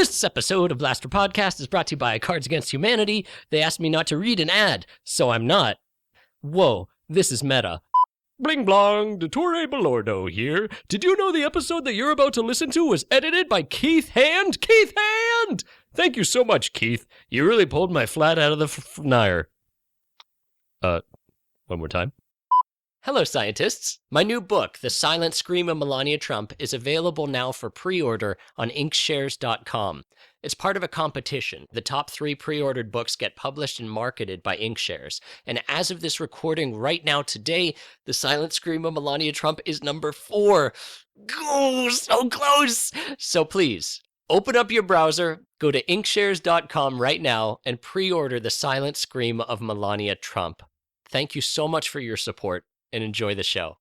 This episode of Blastropodcast is brought to you by Cards Against Humanity. They asked me not to read an ad, so I'm not. Whoa, this is meta. Bling blong, Dottore Belordo here. Did you know the episode that you're about to listen to was edited by Keith Hand? Keith Hand! Thank you so much, Keith. You really pulled my flat out of the mire. One more time. Hello, scientists. My new book, The Silent Scream of Melania Trump, is available now for pre-order on Inkshares.com. It's part of a competition. The top 3 pre-ordered books get published and marketed by Inkshares. And as of this recording right now today, The Silent Scream of Melania Trump is number 4. Oh, so close! So please, open up your browser, go to Inkshares.com right now, and pre-order The Silent Scream of Melania Trump. Thank you so much for your support, and enjoy the show.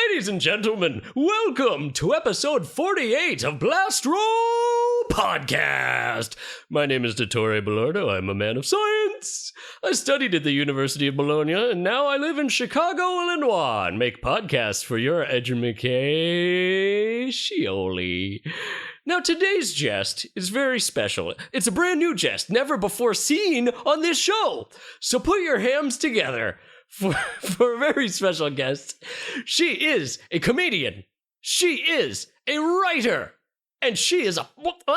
Ladies and gentlemen, welcome to episode 48 of Blastropodcast. My name is Dottore Belordo. I'm a man of science. I studied at the University of Bologna, and now I live in Chicago, Illinois, and make podcasts for your edumacation. Now, today's jest is very special. It's a brand new jest, never before seen on this show. So put your hams together for a very special guest. She is a comedian. She is a writer. And she is a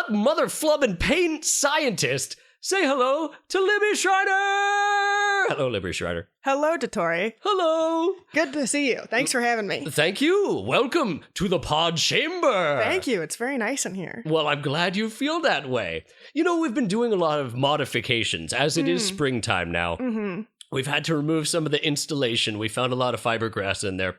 mother flubbing pain scientist. Say hello to Libby Schreiner. Hello, Libby Schreiner. Hello, Dottore. Hello. Good to see you. Thanks for having me. Thank you. Welcome to the pod chamber. Thank you. It's very nice in here. Well, I'm glad you feel that way. You know, we've been doing a lot of modifications as it is springtime now. Mm-hmm. We've had to remove some of the installation. We found a lot of fiberglass in there.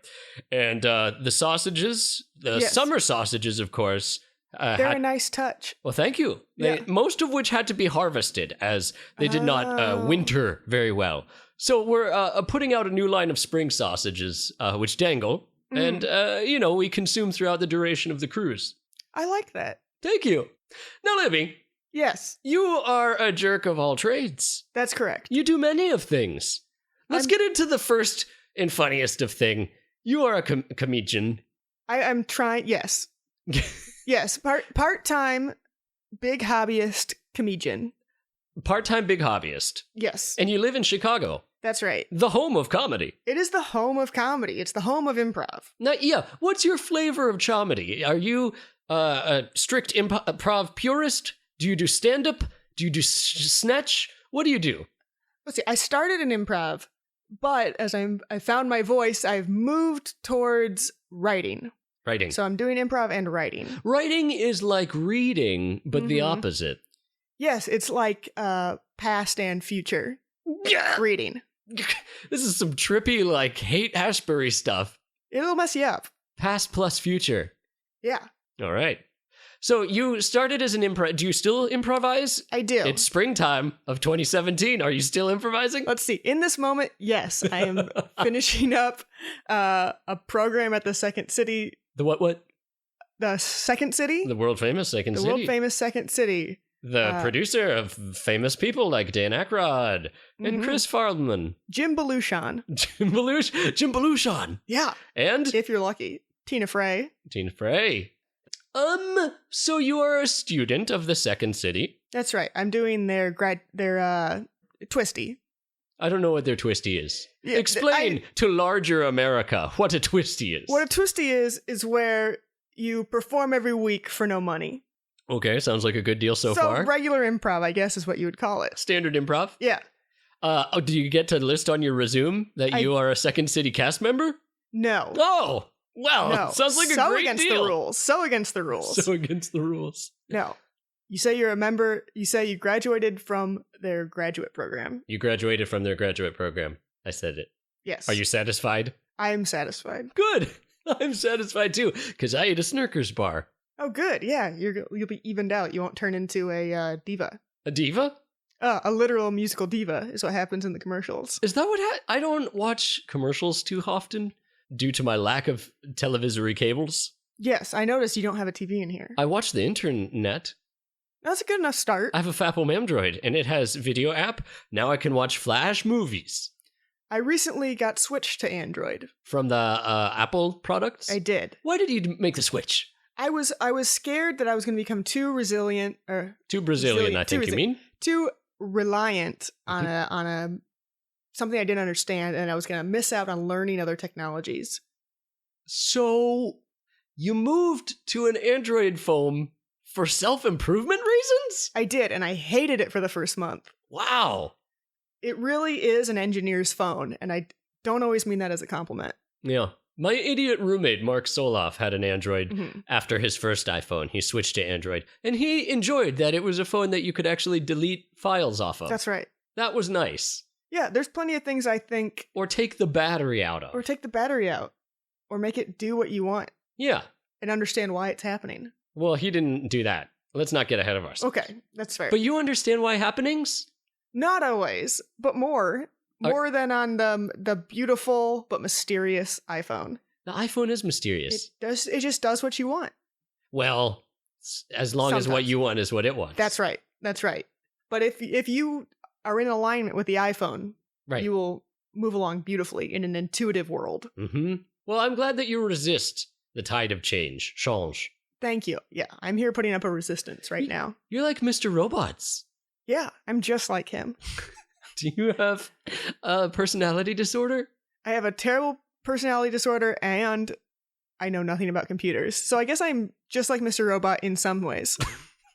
And the sausages, summer sausages, of course. They're a nice touch. Well, thank you. Yeah. Most of which had to be harvested as they did not winter very well. So we're putting out a new line of spring sausages, which dangle. And, we consume throughout the duration of the cruise. I like that. Thank you. Now, Libby. Yes. You are a jerk of all trades. That's correct. You do many of things. Let's get into the first and funniest of thing. You are a comedian. I'm trying, yes. Yes, part-time big hobbyist comedian. Part-time big hobbyist. Yes. And you live in Chicago. That's right. The home of comedy. It is the home of comedy. It's the home of improv. Now, yeah, what's your flavor of comedy? Are you a strict improv purist? Do you do stand-up? Do you do snatch? What do you do? Let's see, I started in improv, but as I found my voice, I've moved towards writing. Writing. So I'm doing improv and writing. Writing is like reading, but the opposite. Yes, it's like past and future reading. This is some trippy, like, Haight-Ashbury stuff. It'll mess you up. Past plus future. Yeah. All right. So you started as an improv. Do you still improvise? I do. It's springtime of 2017. Are you still improvising? Let's see. In this moment, yes, I am finishing up a program at the Second City. The what? The Second City? The world famous Second City. The world famous Second City. The producer of famous people like Dan Aykroyd and Chris Farlman. Jim Belushi. Jim Belushi. Yeah. And? If you're lucky. Tina Fey. So you are a student of the Second City. That's right. I'm doing their twisty. I don't know what their twisty is. Yeah, Explain to larger America what a twisty is. What a twisty is where you perform every week for no money. Okay, sounds like a good deal so far. So regular improv, I guess, is what you would call it. Standard improv? Yeah. Do you get to list on your resume that you are a Second City cast member? No. Oh! Well, no. Sounds like a so great against deal. The rules. So against the rules. So against the rules. No. You say you're a member. You say you graduated from their graduate program. You graduated from their graduate program. I said it. Yes. Are you satisfied? I am satisfied. Good. I'm satisfied too, because I ate a Snickers bar. Oh, good. Yeah, you'll be evened out. You won't turn into a diva. A diva? A literal musical diva is what happens in the commercials. Is that what I don't watch commercials too often due to my lack of televisory cables. Yes, I noticed you don't have a TV in here. I watch the internet. That's a good enough start. I have a Fapple Android, and it has video app. Now I can watch Flash movies. I recently got switched to Android. From the Apple products? I did. Why did you make the switch? I was scared that I was going to become too resilient, or Too Brazilian, I think you mean? Too reliant on a something I didn't understand, and I was going to miss out on learning other technologies. So you moved to an Android phone for self-improvement reasons? I did, and I hated it for the first month. Wow. It really is an engineer's phone, and I don't always mean that as a compliment. Yeah. My idiot roommate, Mark Soloff, had an Android after his first iPhone. He switched to Android, and he enjoyed that it was a phone that you could actually delete files off of. That's right. That was nice. Yeah, there's plenty of things I think... Or take the battery out of. Or take the battery out. Or make it do what you want. Yeah. And understand why it's happening. Well, he didn't do that. Let's not get ahead of ourselves. Okay, that's fair. But you understand why happenings? Not always, but more. More than on the beautiful but mysterious iPhone. The iPhone is mysterious. It just does what you want. Well, as long as what you want is what it wants. That's right. But if you are in alignment with the iPhone, right, you will move along beautifully in an intuitive world. Mm-hmm. Well, I'm glad that you resist the tide of change. Change. Thank you. Yeah, I'm here putting up a resistance right now. You're like Mr. Robots. Yeah, I'm just like him. Do you have a personality disorder? I have a terrible personality disorder, and I know nothing about computers. So I guess I'm just like Mr. Robot in some ways.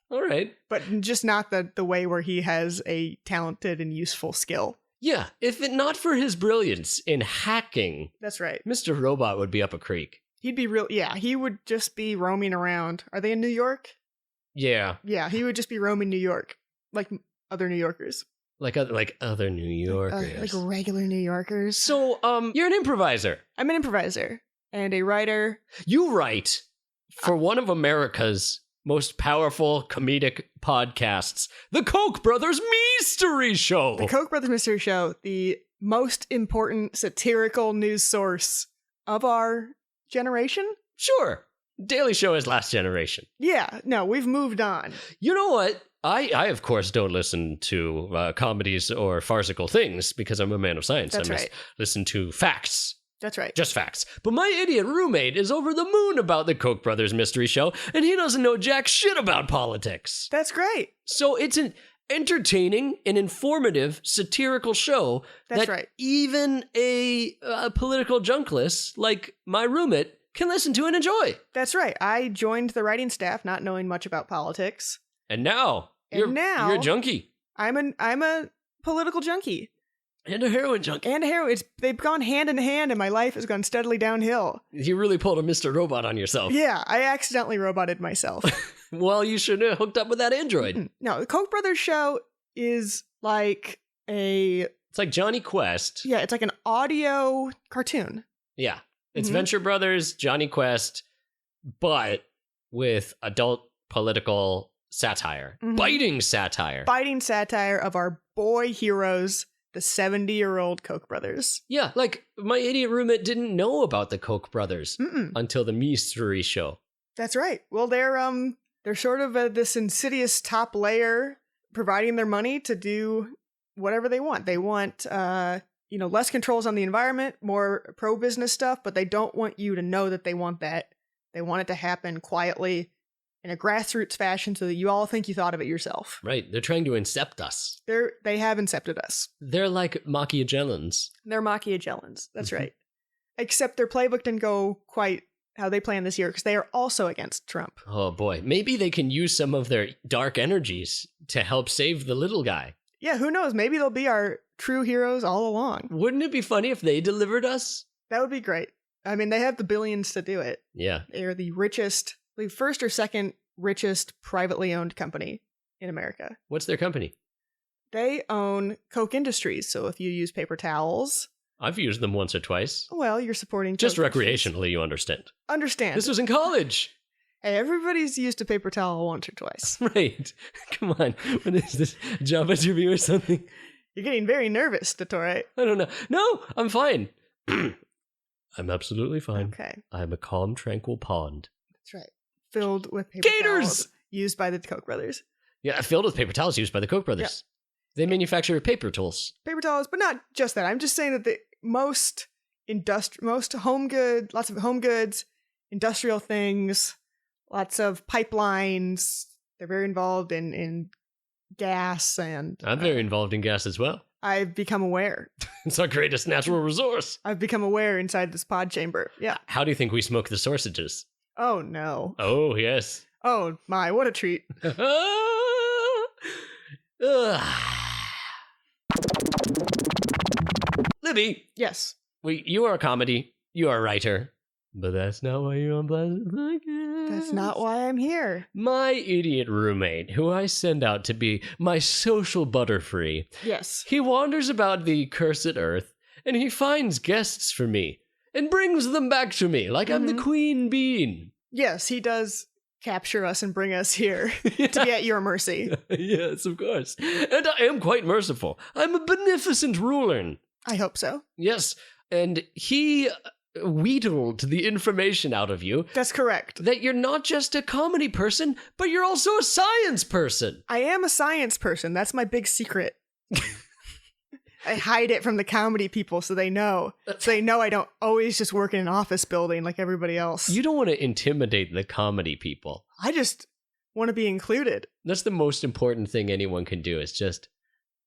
All right. But just not the way where he has a talented and useful skill. Yeah, if it not for his brilliance in hacking. That's right. Mr. Robot would be up a creek. He'd be he would just be roaming around. Are they in New York? Yeah. Yeah, he would just be roaming New York, like other New Yorkers. Like other New Yorkers. Like regular New Yorkers. So, you're an improviser. I'm an improviser and a writer. You write for one of America's most powerful comedic podcasts, the Koch Brothers Mystery Show. The Koch Brothers Mystery Show, the most important satirical news source of our generation? Sure. Daily Show is last generation. Yeah, no, we've moved on. You know what? I of course, don't listen to comedies or farcical things because I'm a man of science. That's right. Listen to facts. That's right. Just facts. But my idiot roommate is over the moon about the Koch Brothers Mystery Show, and he doesn't know jack shit about politics. That's great. So it's an entertaining and informative satirical show That's that right. even a political junkless like my roommate can listen to and enjoy. That's right. I joined the writing staff not knowing much about politics. And now you're a junkie. I'm a political junkie. And a heroin junkie. And a heroin. They've gone hand in hand, and my life has gone steadily downhill. You really pulled a Mr. Robot on yourself. Yeah, I accidentally roboted myself. Well, you should have hooked up with that Android. No, the Koch Brothers show is like It's like Johnny Quest. Yeah, it's like an audio cartoon. Yeah. It's Venture Brothers, Johnny Quest, but with adult political satire. Biting satire. Biting satire of our boy heroes, the 70-year-old Koch brothers. Yeah, like my idiot roommate didn't know about the Koch brothers until the Mystery Show. That's right. Well, they're sort of this insidious top layer providing their money to do whatever they want. They want less controls on the environment, more pro-business stuff, but they don't want you to know that they want that. They want it to happen quietly in a grassroots fashion so that you all think you thought of it yourself. Right. They're trying to incept us. They have incepted us. They're like Machiavellans. They're Machiavellans. That's right. Except their playbook didn't go quite how they planned this year because they are also against Trump. Oh boy. Maybe they can use some of their dark energies to help save the little guy. Yeah, who knows? Maybe they'll be our true heroes all along. Wouldn't it be funny if they delivered us? That would be great. I mean, they have the billions to do it. Yeah. They are the first or second richest privately owned company. in America. What's their company? They own Koch Industries. So if you use paper towels, I've used them once or twice. well, you're supporting Just Koch recreationally, you understand. Understand. This was in college. Hey, everybody's used a paper towel once or twice. Right. Come on. What is this? Job interview or something? You're getting very nervous, Dottore. I don't know. No, I'm fine. I'm absolutely fine. Okay. I'm a calm, tranquil pond. That's right. Filled with paper Gators! towels used by the Koch brothers. Yeah, filled with paper towels used by the Koch brothers. They manufacture paper tools. Paper towels, but not just that. I'm just saying that most home good, lots of home goods, industrial things, lots of pipelines. They're very involved in gas, and I'm very involved in gas as well. I've become aware. It's our greatest natural resource. I've become aware inside this pod chamber. Yeah. How do you think we smoke the sausages? Oh no. Oh, yes. Oh my, what a treat. Libby, Yes. you are a comedy. You are a writer. But that's not why you're on Blastropodcast. That's not why I'm here. My idiot roommate, who I send out to be my social butterfree, Yes. he wanders about the cursed earth, and he finds guests for me, and brings them back to me like I'm the queen bean. Yes, he does capture us and bring us here to be at your mercy. Yes, of course. And I am quite merciful. I'm a beneficent ruler. I hope so. Yes, and he wheedled the information out of you That's correct. that you're not just a comedy person, but you're also a science person. I am a science person. That's my big secret. I hide it from the comedy people so they know. So they know I don't always just work in an office building like everybody else. You don't want to intimidate the comedy people. I just want to be included. That's the most important thing anyone can do, is just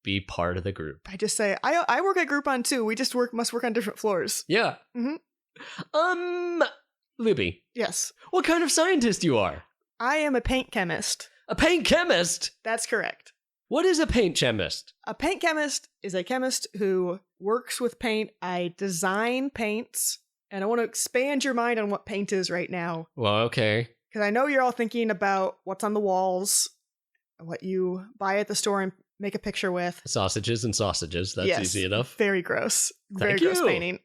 be part of the group. I just say, I work at Groupon too. We just must work on different floors. Yeah. Mhm. Libby, Yes. what kind of scientist you are? I am a paint chemist. A paint chemist? That's correct. What is a paint chemist? A paint chemist is a chemist who works with paint. I design paints, and I want to expand your mind on what paint is right now. Well, okay. Because I know you're all thinking about what's on the walls, what you buy at the store and make a picture with. Sausages and sausages. That's Yes. easy enough. Very gross. Very Thank gross you. painting.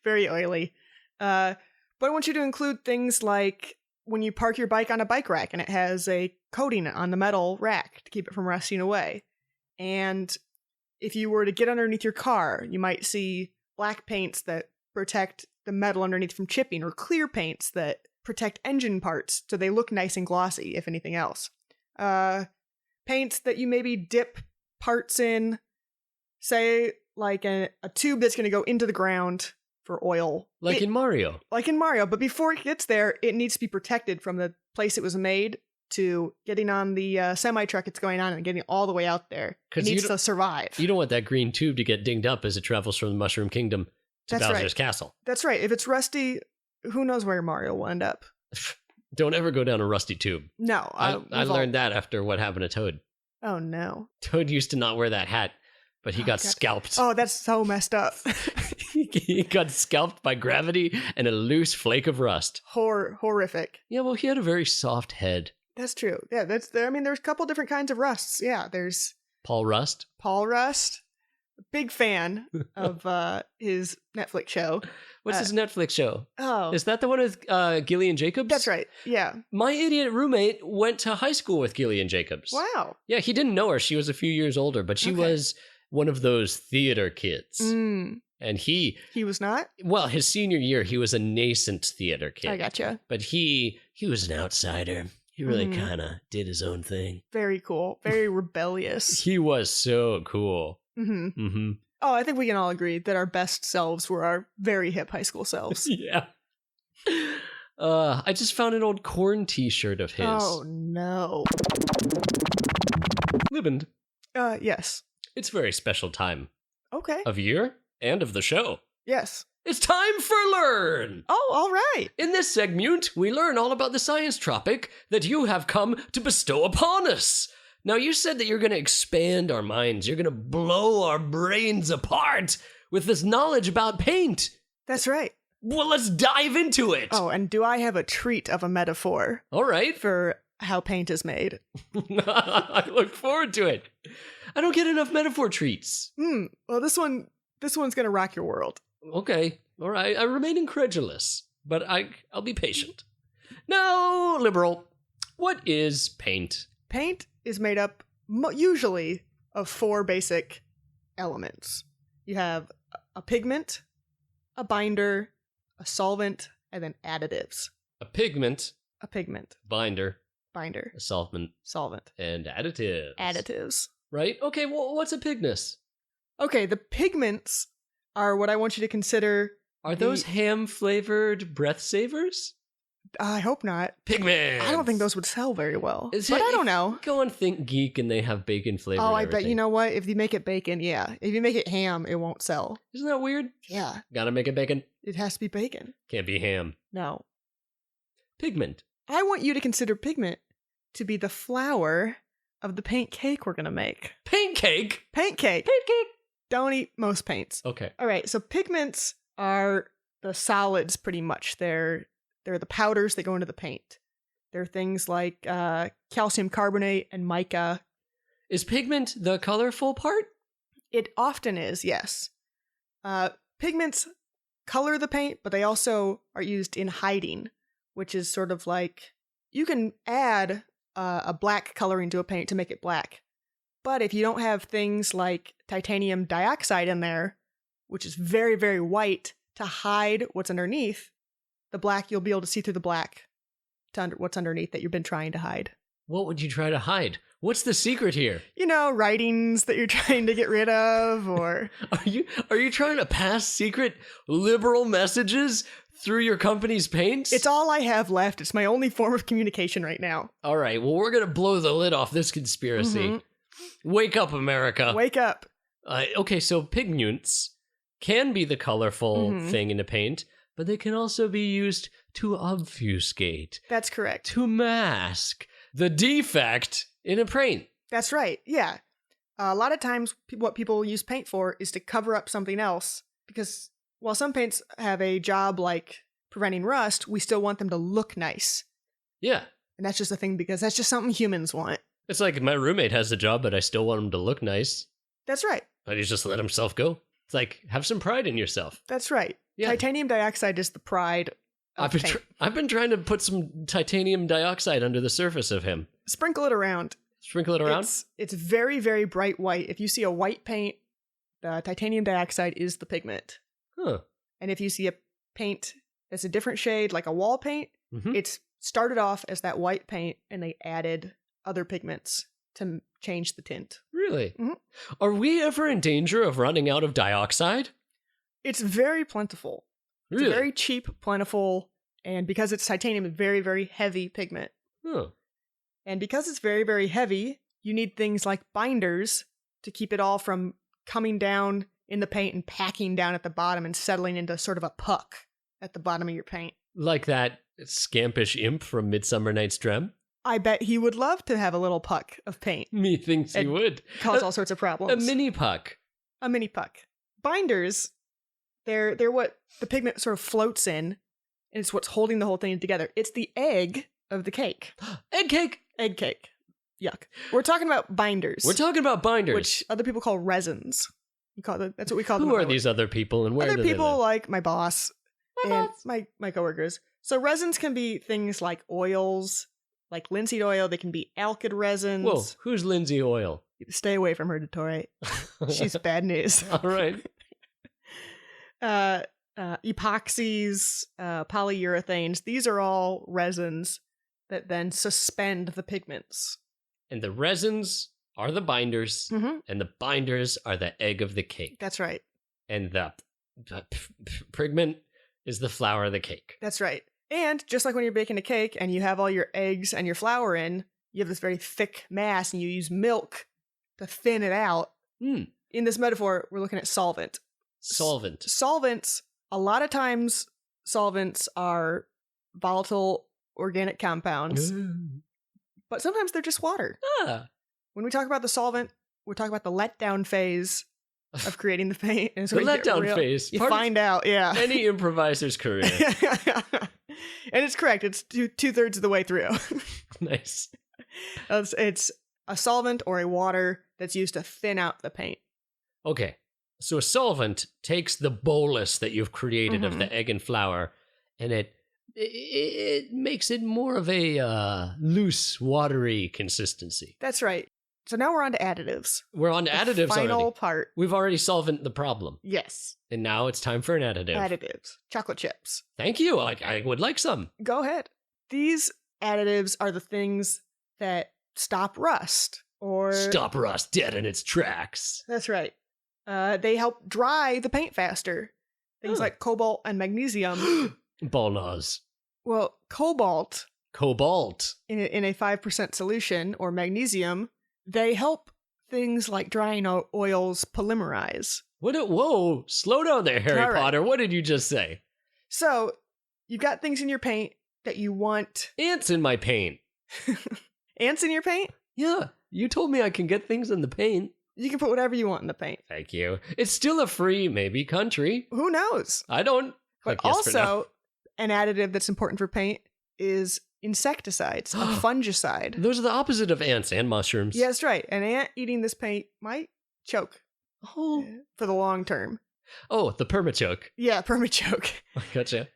Very oily. But I want you to include things like when you park your bike on a bike rack and it has a coating on the metal rack to keep it from rusting away. And if you were to get underneath your car, you might see black paints that protect the metal underneath from chipping, or clear paints that protect engine parts so they look nice and glossy, if anything else. Paints that you maybe dip parts in, say like a tube that's going to go into the ground for oil. Like in Mario. Like in Mario, but before it gets there, it needs to be protected from the place it was made to getting on the semi-truck it's going on and getting all the way out there. It 'Cause needs to survive. You don't want that green tube to get dinged up as it travels from the Mushroom Kingdom to That's Bowser's right. Castle. That's right. If it's rusty, who knows where Mario will end up? Don't ever go down a rusty tube. No. I we've learned that after what happened to Toad. Oh, no. Toad used to not wear that hat, but he got God. scalped. Oh, that's so messed up. He got scalped by gravity and a loose flake of rust. Horrific. Yeah, well, he had a very soft head. That's true. Yeah, there's a couple different kinds of rusts. Yeah, there's Paul Rust? Paul Rust. Big fan of his Netflix show. What's his Netflix show? Oh, Is that the one with Gillian Jacobs? that's right. Yeah. My idiot roommate went to high school with Gillian Jacobs. Wow. Yeah, he didn't know her. She was a few years older, but she Okay. was one of those theater kids. And He was not? well, his senior year, he was a nascent theater kid. I gotcha. But he was an outsider. He really Mhm. kind of did his own thing. Very cool. Very rebellious. He was so cool. hmm Mm-hmm. Oh, I think we can all agree that our best selves were our very hip high school selves. Yeah. I just found an old Korn t-shirt of his. Oh, no. Liband, Yes. it's a very special time Okay. of year and of the show. Yes. It's time for Learn! Oh, all right. In this segment, we learn all about the science tropic that you have come to bestow upon us. Now, you said that you're going to expand our minds. You're going to blow our brains apart with this knowledge about paint. That's right. Well, let's dive into it. Oh, and do I have a treat of a metaphor All right. for how paint is made. I look forward to it. I don't get enough metaphor treats. Well, this one's going to rock your world. Okay. All right. I remain incredulous, but I'll be patient. Now, liberal, what is paint? Paint is made up usually of 4 basic elements. You have a pigment, a binder, a solvent, and then additives. A pigment, binder, a solvent, and additives. Right? Okay, well, what's a pigment? Okay, the pigments are what I want you to consider. Are those ham-flavored breath savers? I hope not. Pigments! I don't think those would sell very well. But I don't know. Go and Think Geek and they have bacon flavor. Oh, I bet. You know what? If you make it bacon, yeah. If you make it ham, it won't sell. Isn't that weird? Yeah. Gotta make it bacon? It has to be bacon. Can't be ham. No. Pigment. I want you to consider pigment to be the flour of the paint cake we're going to make. Paint cake? Paint cake. Paint cake. Don't eat most paints. Okay. All right, so pigments are the solids pretty much. They're the powders that go into the paint. They're things like calcium carbonate and mica. Is pigment the colorful part? It often is, yes. Pigments color the paint, but they also are used in hiding, which is sort of like you can add a black coloring to a paint to make it black. But if you don't have things like titanium dioxide in there, which is very, very white, to hide what's underneath, the black, you'll be able to see through the black to what's underneath that you've been trying to hide. What would you try to hide? What's the secret here? You know, writings that you're trying to get rid of, or... Are you trying to pass secret liberal messages through your company's paints? It's all I have left. It's my only form of communication right now. All right, well, we're going to blow the lid off this conspiracy. Mm-hmm. Wake up, America. Wake up. Okay, so pigments can be the colorful thing in a paint, but they can also be used to obfuscate. That's correct. To mask the defect in a paint. That's right, yeah. A lot of times, what people use paint for is to cover up something else, because while some paints have a job like preventing rust, we still want them to look nice. Yeah. And that's just a thing, because that's just something humans want. It's like my roommate has a job, but I still want him to look nice. That's right. But he just let himself go. It's like, have some pride in yourself. That's right. Yeah. Titanium dioxide is the pride of paint. I've been trying to put some titanium dioxide under the surface of him. Sprinkle it around. Sprinkle it around? It's very, very bright white. If you see a white paint, the titanium dioxide is the pigment. Huh. And if you see a paint that's a different shade, like a wall paint, it's started off as that white paint, and they added other pigments to change the tint. Really? Mm-hmm. Are we ever in danger of running out of dioxide? It's very plentiful. Really? It's very cheap, plentiful, and because it's titanium, it's very, very heavy pigment. Huh. And because it's very, very heavy, you need things like binders to keep it all from coming down in the paint and packing down at the bottom and settling into sort of a puck at the bottom of your paint. Like that scampish imp from Midsummer Night's Dream? I bet he would love to have a little puck of paint. Methinks he would. Cause all sorts of problems. A mini puck. A mini puck. Binders, they're what the pigment sort of floats in, and it's what's holding the whole thing together. It's the egg of the cake. Egg cake! Egg cake. Yuck. We're talking about binders. We're talking about binders. Which other people call resins. That's what we call them. Who are these other people, and where do they live? Other people like my boss and my coworkers. So resins can be things like oils, like linseed oil. They can be alkyd resins. Whoa, who's Lindsay Oil? Stay away from her, Dottore. She's bad news. All right. Epoxies, polyurethanes. These are all resins that then suspend the pigments. And the resins are the binders, and the binders are the egg of the cake. That's right. And the pigment is the flour of the cake. That's right. And just like when you're baking a cake and you have all your eggs and your flour in, you have this very thick mass and you use milk to thin it out. In this metaphor, we're looking at solvent. Solvents, a lot of times solvents are volatile organic compounds, but sometimes they're just water. When we talk about the solvent, we're talking about the letdown phase of creating the paint. And so the letdown phase. You find out, yeah. Any improviser's career. And it's correct. It's two-thirds of the way through. Nice. It's a solvent or a water that's used to thin out the paint. Okay. So a solvent takes the bolus that you've created of the egg and flour, and it makes it more of a loose, watery consistency. That's right. So now we're on to additives. We're on to additives Final already. part. We've already solvent the problem. Yes. And now it's time for an additive. Additives. Chocolate chips. Thank you. I would like some. Go ahead. These additives are the things that stop rust or... Stop rust dead in its tracks. That's right. They help dry the paint faster. Things like cobalt and magnesium. Ballnose. Well, cobalt in a 5% solution, or magnesium, they help things like drying oils polymerize. Whoa, slow down there, Harry All right. Potter. What did you just say? So, you've got things in your paint that you want. Ants in my paint. Ants in your paint? Yeah, you told me I can get things in the paint. You can put whatever you want in the paint. Thank you. It's still a free, maybe, country. Who knows? I don't. But Yes for now. also, an additive that's important for paint is insecticides, a fungicide. Those are the opposite of ants and mushrooms. Yeah, that's right. An ant eating this paint might choke Oh, for the long term. the permachoke. Yeah, permachoke. Gotcha.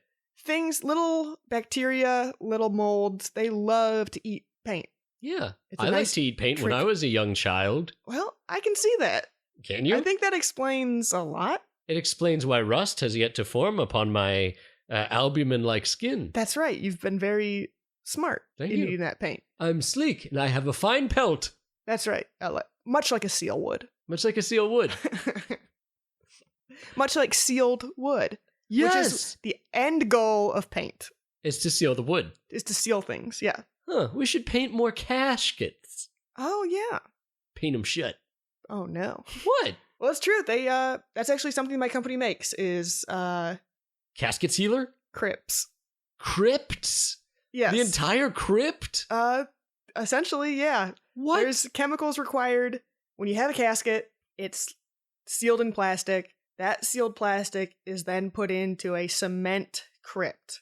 Things, little bacteria, little molds, they love to eat paint. Yeah, It's a I nice liked to eat paint when trick. I was a young child. Well, I can see that. Can you? I think that explains a lot. It explains why rust has yet to form upon my albumin-like skin. That's right. You've been very smart Thank in you. eating that paint. I'm sleek, and I have a fine pelt, That's right. Much like a seal would. much like a seal would. Much like sealed wood. Yes! Which is the end goal of paint, It's to seal the wood. is to seal things. Yeah. Huh, we should paint more caskets. Oh, yeah. Paint them shut. Oh, no. What? Well, it's true. That's actually something my company makes is Casket sealer? crypts. Crypts? Yes. The entire crypt? Essentially, yeah. What? There's chemicals required. When you have a casket, it's sealed in plastic. That sealed plastic is then put into a cement crypt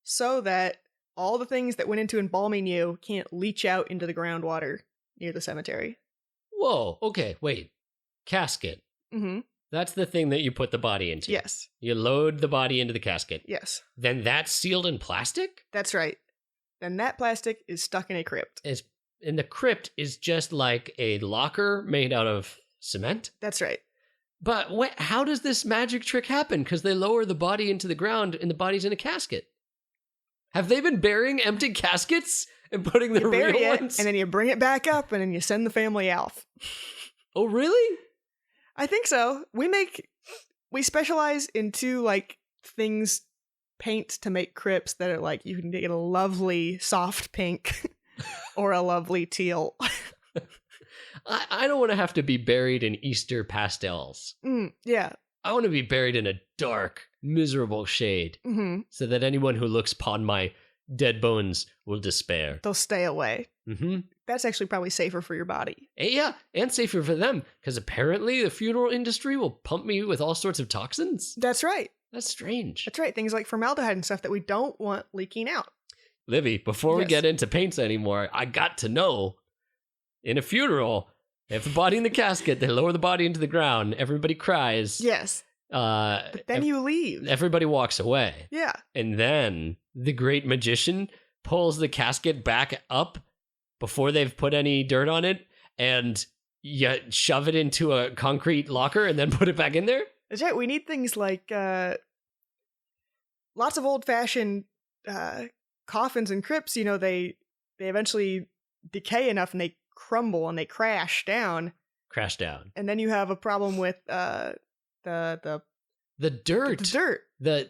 so that all the things that went into embalming you can't leach out into the groundwater near the cemetery. Whoa, okay, wait. Casket. Mm-hmm. That's the thing that you put the body into. Yes. You load the body into the casket. Yes. Then that's sealed in plastic? That's right. Then that plastic is stuck in a crypt. And the crypt is just like a locker made out of cement? That's right. But how does this magic trick happen? Because they lower the body into the ground and the body's in a casket. Have they been burying empty caskets and putting the You bury real it, ones? and then you bring it back up, and then you send the family out. Oh, really? I think so. We specialize in two things, paints to make crypts that are like you can get a lovely soft pink or a lovely teal. I don't want to have to be buried in Easter pastels. Yeah. I want to be buried in a dark, miserable shade Mm-hmm. so that anyone who looks upon my dead bones will despair. They'll stay away. Mm-hmm. That's actually probably safer for your body. Yeah, and safer for them, because apparently the funeral industry will pump me with all sorts of toxins. That's right. That's strange. That's right. Things like formaldehyde and stuff that we don't want leaking out. Libby, before we Yes. get into paints anymore, I got to know, in a funeral, they have the body in the casket, they lower the body into the ground, everybody cries. Yes. But then you leave. Everybody walks away. Yeah. And then the great magician pulls the casket back up before they've put any dirt on it, and you shove it into a concrete locker and then put it back in there? That's right. We need things like lots of old-fashioned coffins and crypts. You know, they eventually decay enough and they crumble and they crash down. Crash down. And then you have a problem with the The dirt. the dirt.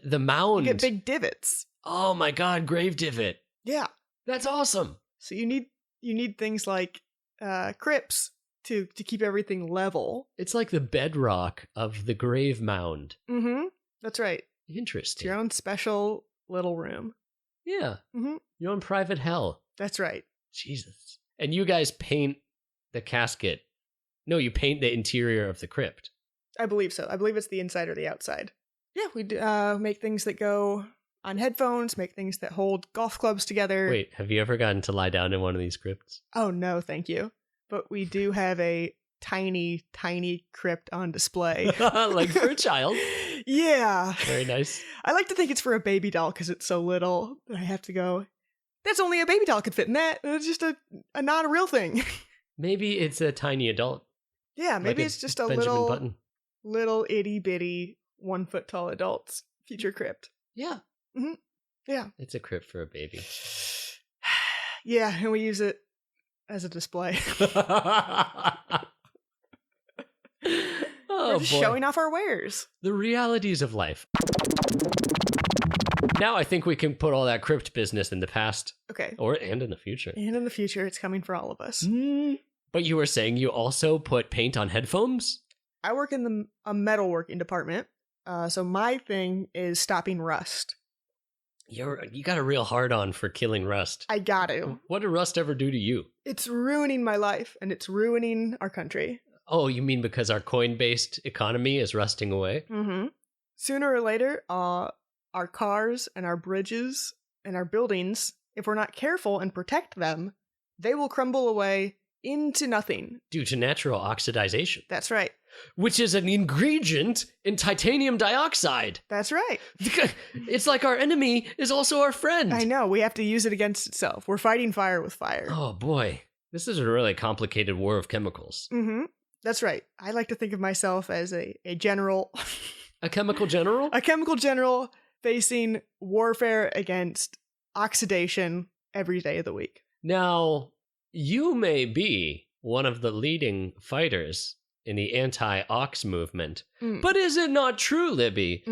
The mound. You get big divots. Oh my god, grave divot. Yeah. That's awesome. So you need things like crypts to keep everything level. It's like the bedrock of the grave mound. Mm-hmm. That's right. It's Interesting. your own special little room. Yeah. Mm-hmm. Your own private hell. That's right. Jesus. And you guys paint the casket. No, you paint the interior of the crypt. I believe so. I believe it's the inside or the outside. Yeah, we do, make things that go on headphones, make things that hold golf clubs together. Wait, have you ever gotten to lie down in one of these crypts? Oh, no, thank you. But we do have a tiny, tiny crypt on display. Like for a child. Yeah. Very nice. I like to think it's for a baby doll because it's so little. I have to go, that's only a baby doll could fit in that. It's just a not a real thing. Maybe it's a tiny adult. Yeah, maybe like it's just a Benjamin Button. little itty bitty 1 foot tall adult's future crypt. Yeah. Mm-hmm. Yeah. It's a crypt for a baby. Yeah, and we use it as a display. Oh, We're just boy. showing off our wares. The realities of life. Now I think we can put all that crypt business in the past. Okay. And in the future. And in the future, it's coming for all of us. But you were saying you also put paint on headphones? I work in a metalworking department, so my thing is stopping rust. You got a real hard on for killing rust. I got to. What did rust ever do to you? It's ruining my life, and it's ruining our country. Oh, you mean because our coin-based economy is rusting away? Mm-hmm. Sooner or later, our cars and our bridges and our buildings, if we're not careful and protect them, they will crumble away into nothing. Due to natural oxidization. That's right. Which is an ingredient in titanium dioxide. That's right. It's like our enemy is also our friend. I know. We have to use it against itself. We're fighting fire with fire. Oh, boy. This is a really complicated war of chemicals. Mm-hmm. That's right. I like to think of myself as a general. A chemical general? A chemical general facing warfare against oxidation every day of the week. Now, you may be one of the leading fighters in the anti-ox movement, but is it not true, Libby,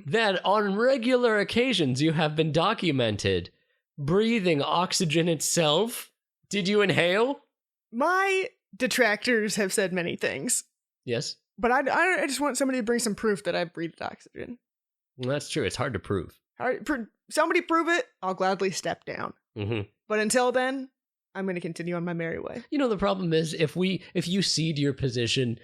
that on regular occasions you have been documented breathing oxygen itself? Did you inhale? My detractors have said many things. Yes. But I just want somebody to bring some proof that I've breathed oxygen. Well, that's true. It's hard to prove. Somebody prove it, I'll gladly step down. Mm-hmm. But until then, I'm going to continue on my merry way. You know, the problem is if you cede your position,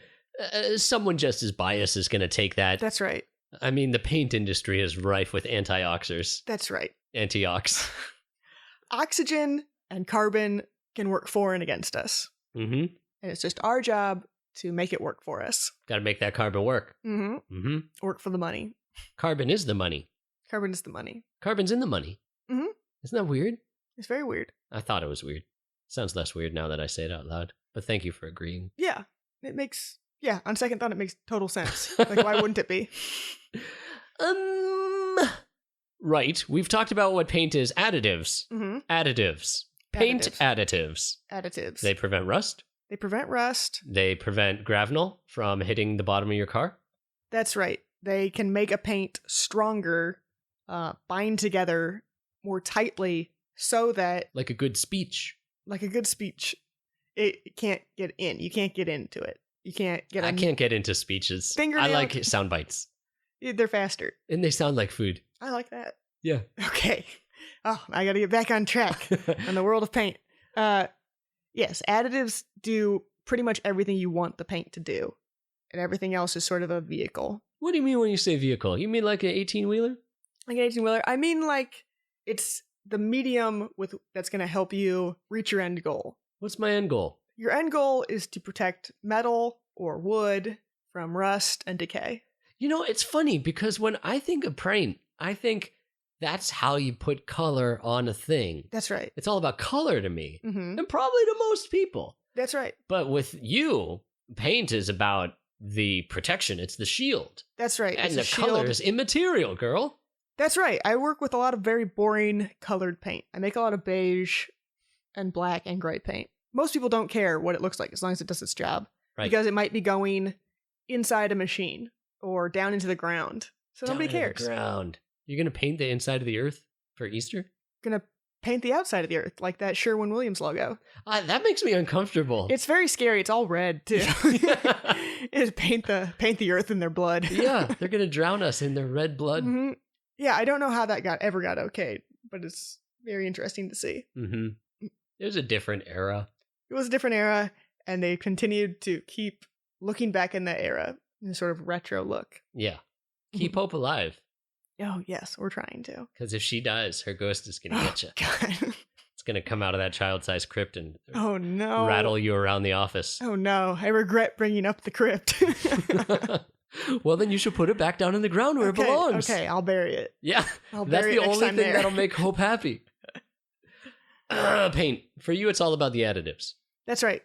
someone just as biased is going to take that. That's right. I mean, the paint industry is rife with anti-oxers. That's right. Anti-ox. Oxygen and carbon can work for and against us. Mm-hmm. And it's just our job to make it work for us. Got to make that carbon work. Mm-hmm. Mm-hmm. Work for the money. Carbon is the money. Carbon is the money. Carbon's in the money. Mm-hmm. Isn't that weird? It's very weird. I thought it was weird. Sounds less weird now that I say it out loud. But thank you for agreeing. Yeah. It makes... Yeah, on second thought, it makes total sense. Like, why wouldn't it be? Right. We've talked about what paint is. Additives. Mm-hmm. Additives. Paint additives. Additives. They prevent rust. They prevent rust. They prevent gravel from hitting the bottom of your car. That's right. They can make a paint stronger, bind together more tightly so that... Like a good speech. Like a good speech. It can't get in. You can't get into it. You can't get... I can't get into speeches. I like sound bites. They're faster. And they sound like food. I like that. Yeah. Okay. Oh, I gotta get back on track on the world of paint. Yes, additives do pretty much everything you want the paint to do. And everything else is sort of a vehicle. What do you mean when you say vehicle? You mean like an 18-wheeler? Like an 18-wheeler? I mean like it's the medium that's going to help you reach your end goal. What's my end goal? Your end goal is to protect metal or wood from rust and decay. You know, it's funny because when I think of paint, I think that's how you put color on a thing. That's right. It's all about color to me, Mm-hmm. and probably to most people. That's right. But with you, paint is about the protection. It's the shield. That's right. And It's the a color shield. is immaterial, girl. That's right. I work with a lot of very boring colored paint. I make a lot of beige and black and gray paint. Most people don't care what it looks like as long as it does its job. Right. Because it might be going inside a machine or down into the ground. So nobody Down in cares. the ground. You're going to paint the inside of the earth for Easter? Gonna paint the outside of the earth like that Sherwin-Williams logo. That makes me uncomfortable. It's very scary. It's all red too. It's paint the earth in their blood. Yeah, they're going to drown us in their red blood. Mm-hmm. Yeah, I don't know how that ever got okayed, but it's very interesting to see. Mm-hmm. It was a different era. It was a different era, and they continued to keep looking back in that era in a sort of retro look. Yeah. Keep hope alive. Oh, yes, we're trying to. Because if she does, her ghost is going to get you. God. It's going to come out of that child-sized crypt and Oh, no. rattle you around the office. Oh, no. I regret bringing up the crypt. Well, then you should put it back down in the ground where it belongs. Okay, I'll bury it. Yeah, I'll that's bury the it next only time thing there. that'll make Hope happy. Paint. For you, it's all about the additives. That's right.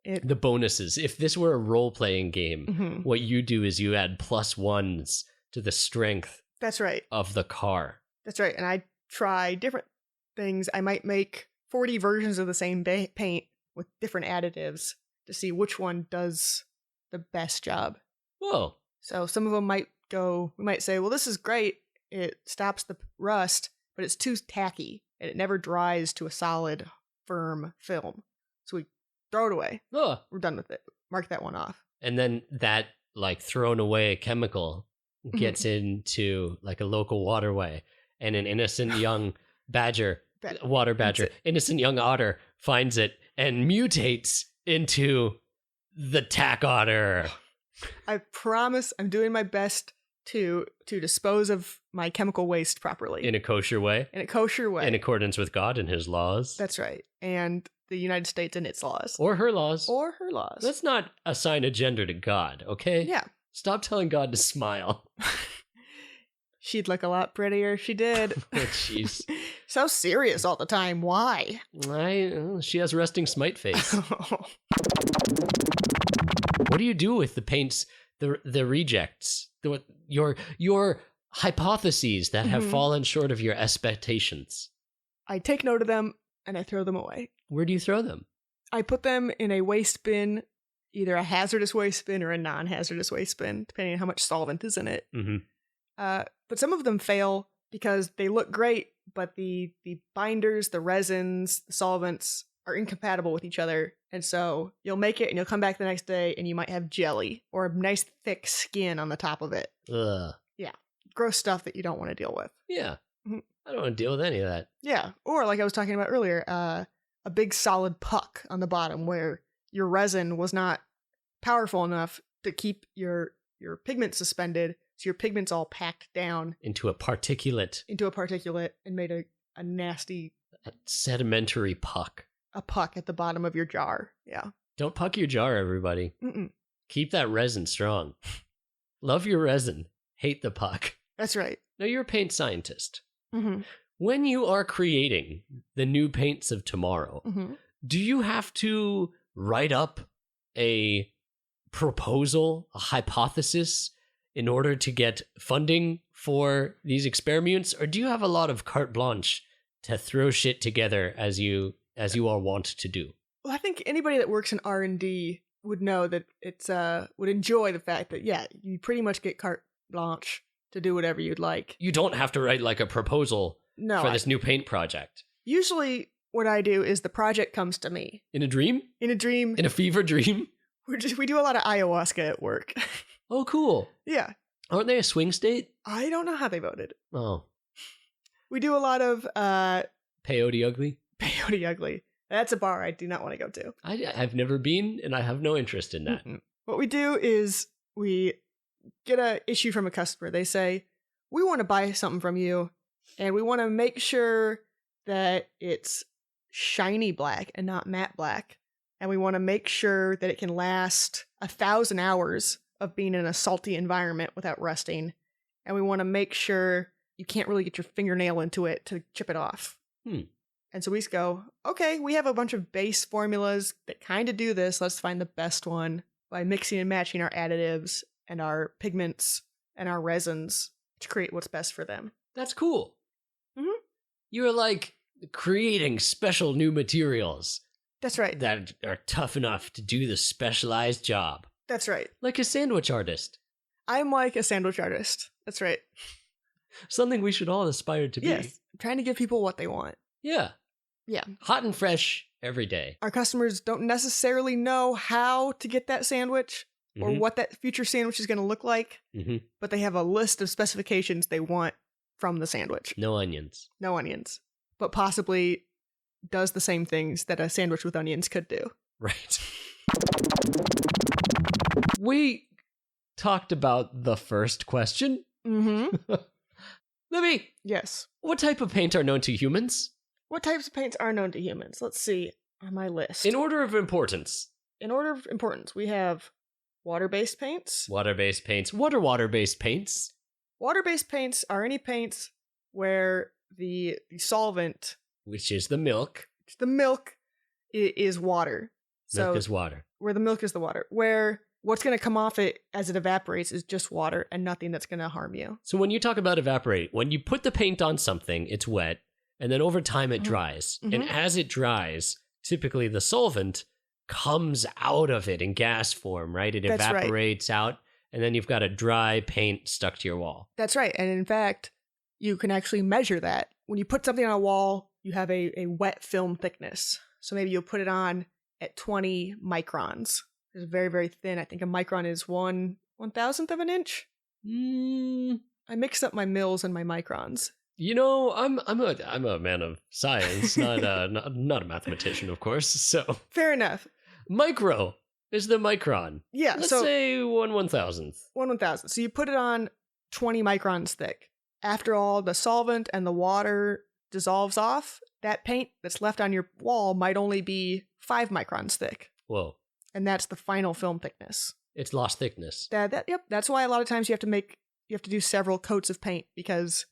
The bonuses. If this were a role-playing game, what you do is you add +1s to the strength That's right. of the car. That's right. And I try different things. I might make 40 versions of the same paint with different additives to see which one does the best job. Whoa. So some of them might go, we might say, well, this is great. It stops the rust, but it's too tacky and it never dries to a solid, firm film. So we throw it away. Oh. We're done with it. Mark that one off. And then that, like, thrown away chemical gets into, like, a local waterway, and an innocent young water badger, innocent young otter finds it and mutates into the tack otter. I promise I'm doing my best to dispose of my chemical waste properly. In a kosher way? In a kosher way. In accordance with God and his laws? That's right. And the United States and its laws. Or her laws. Or her laws. Let's not assign a gender to God, okay? Yeah. Stop telling God to smile. She'd look a lot prettier if she did. Oh, jeez. So serious all the time. Why? She has resting smite face. What do you do with the paints, the rejects, your hypotheses that have fallen short of your expectations? I take note of them and I throw them away. Where do you throw them? I put them in a waste bin, either a hazardous waste bin or a non-hazardous waste bin, depending on how much solvent is in it. But some of them fail because they look great, but the binders, the resins, the solvents are incompatible with each other. And so you'll make it and you'll come back the next day and you might have jelly or a nice thick skin on the top of it. Ugh. Yeah. Gross stuff that you don't want to deal with. Yeah. I don't want to deal with any of that. Yeah. Or like I was talking about earlier, a big solid puck on the bottom where your resin was not powerful enough to keep your pigment suspended. So your pigment's all packed down. Into a particulate And made a nasty... sedimentary puck. A puck at the bottom of your jar. Yeah. Don't puck your jar, everybody. Keep that resin strong. Love your resin. Hate the puck. That's right. Now, you're a paint scientist. When you are creating the new paints of tomorrow, do you have to write up a proposal, a hypothesis, in order to get funding for these experiments? Or do you have a lot of carte blanche to throw shit together as you all want to do? Well, I think anybody that works in R&D would know that it's would enjoy the fact that, yeah, you pretty much get carte blanche to do whatever you'd like. You don't have to write like a proposal for this new paint project. Usually what I do is the project comes to me. In a dream? In a dream. In a fever dream? We do a lot of ayahuasca at work. Oh, cool. Yeah. Aren't they a swing state? I don't know how they voted. Oh. We do a lot of... Peyote Ugly? Peyote Ugly. That's a bar I do not want to go to. I've never been, and I have no interest in that. What we do is we get an issue from a customer. They say, we want to buy something from you, and we want to make sure that it's shiny black and not matte black. And we want to make sure that it can last 1,000 hours of being in a salty environment without rusting. And we want to make sure you can't really get your fingernail into it to chip it off. And so we just go, okay, we have a bunch of base formulas that kind of do this. Let's find the best one by mixing and matching our additives and our pigments and our resins to create what's best for them. That's cool. You're like creating special new materials. That's right. That are tough enough to do the specialized job. That's right. Like a sandwich artist. I'm like a sandwich artist. That's right. Something we should all aspire to be. Yes. I'm trying to give people what they want. Yeah. Yeah. Hot and fresh every day. Our customers don't necessarily know how to get that sandwich or what that future sandwich is going to look like, but they have a list of specifications they want from the sandwich. No onions. No onions. But possibly does the same things that a sandwich with onions could do. Right. We talked about the first question. Libby, Yes. what type of paint are known to humans? What types of paints are known to humans? Let's see on my list. In order of importance. In order of importance, we have water-based paints. Water-based paints. What are water-based paints? Water-based paints are any paints where the solvent, Which is the milk. the milk, is water. Milk is water. Where the milk is the water. Where what's going to come off it as it evaporates is just water and nothing that's going to harm you. So when you talk about evaporate, when you put the paint on something, it's wet, and then over time it dries. Mhm. And as it dries, typically the solvent comes out of it in gas form, right? It That's right. evaporates out, and then you've got a dry paint stuck to your wall. That's right. And in fact, you can actually measure that. When you put something on a wall, you have a wet film thickness. So maybe you'll put it on at 20 microns. It's very, very thin. I think a micron is 1/1000th of an inch. I mixed up my mils and my microns. You know, I'm a man of science, not a mathematician, of course. So Fair enough. micro is the micron. Yeah, Let's so say 1/1000th. 1/1000. So you put it on 20 microns thick. After all the solvent and the water dissolves off, that paint that's left on your wall might only be 5 microns thick. Whoa, And that's the final film thickness. it's lost thickness. Yep. That's why a lot of times you have to do several coats of paint, because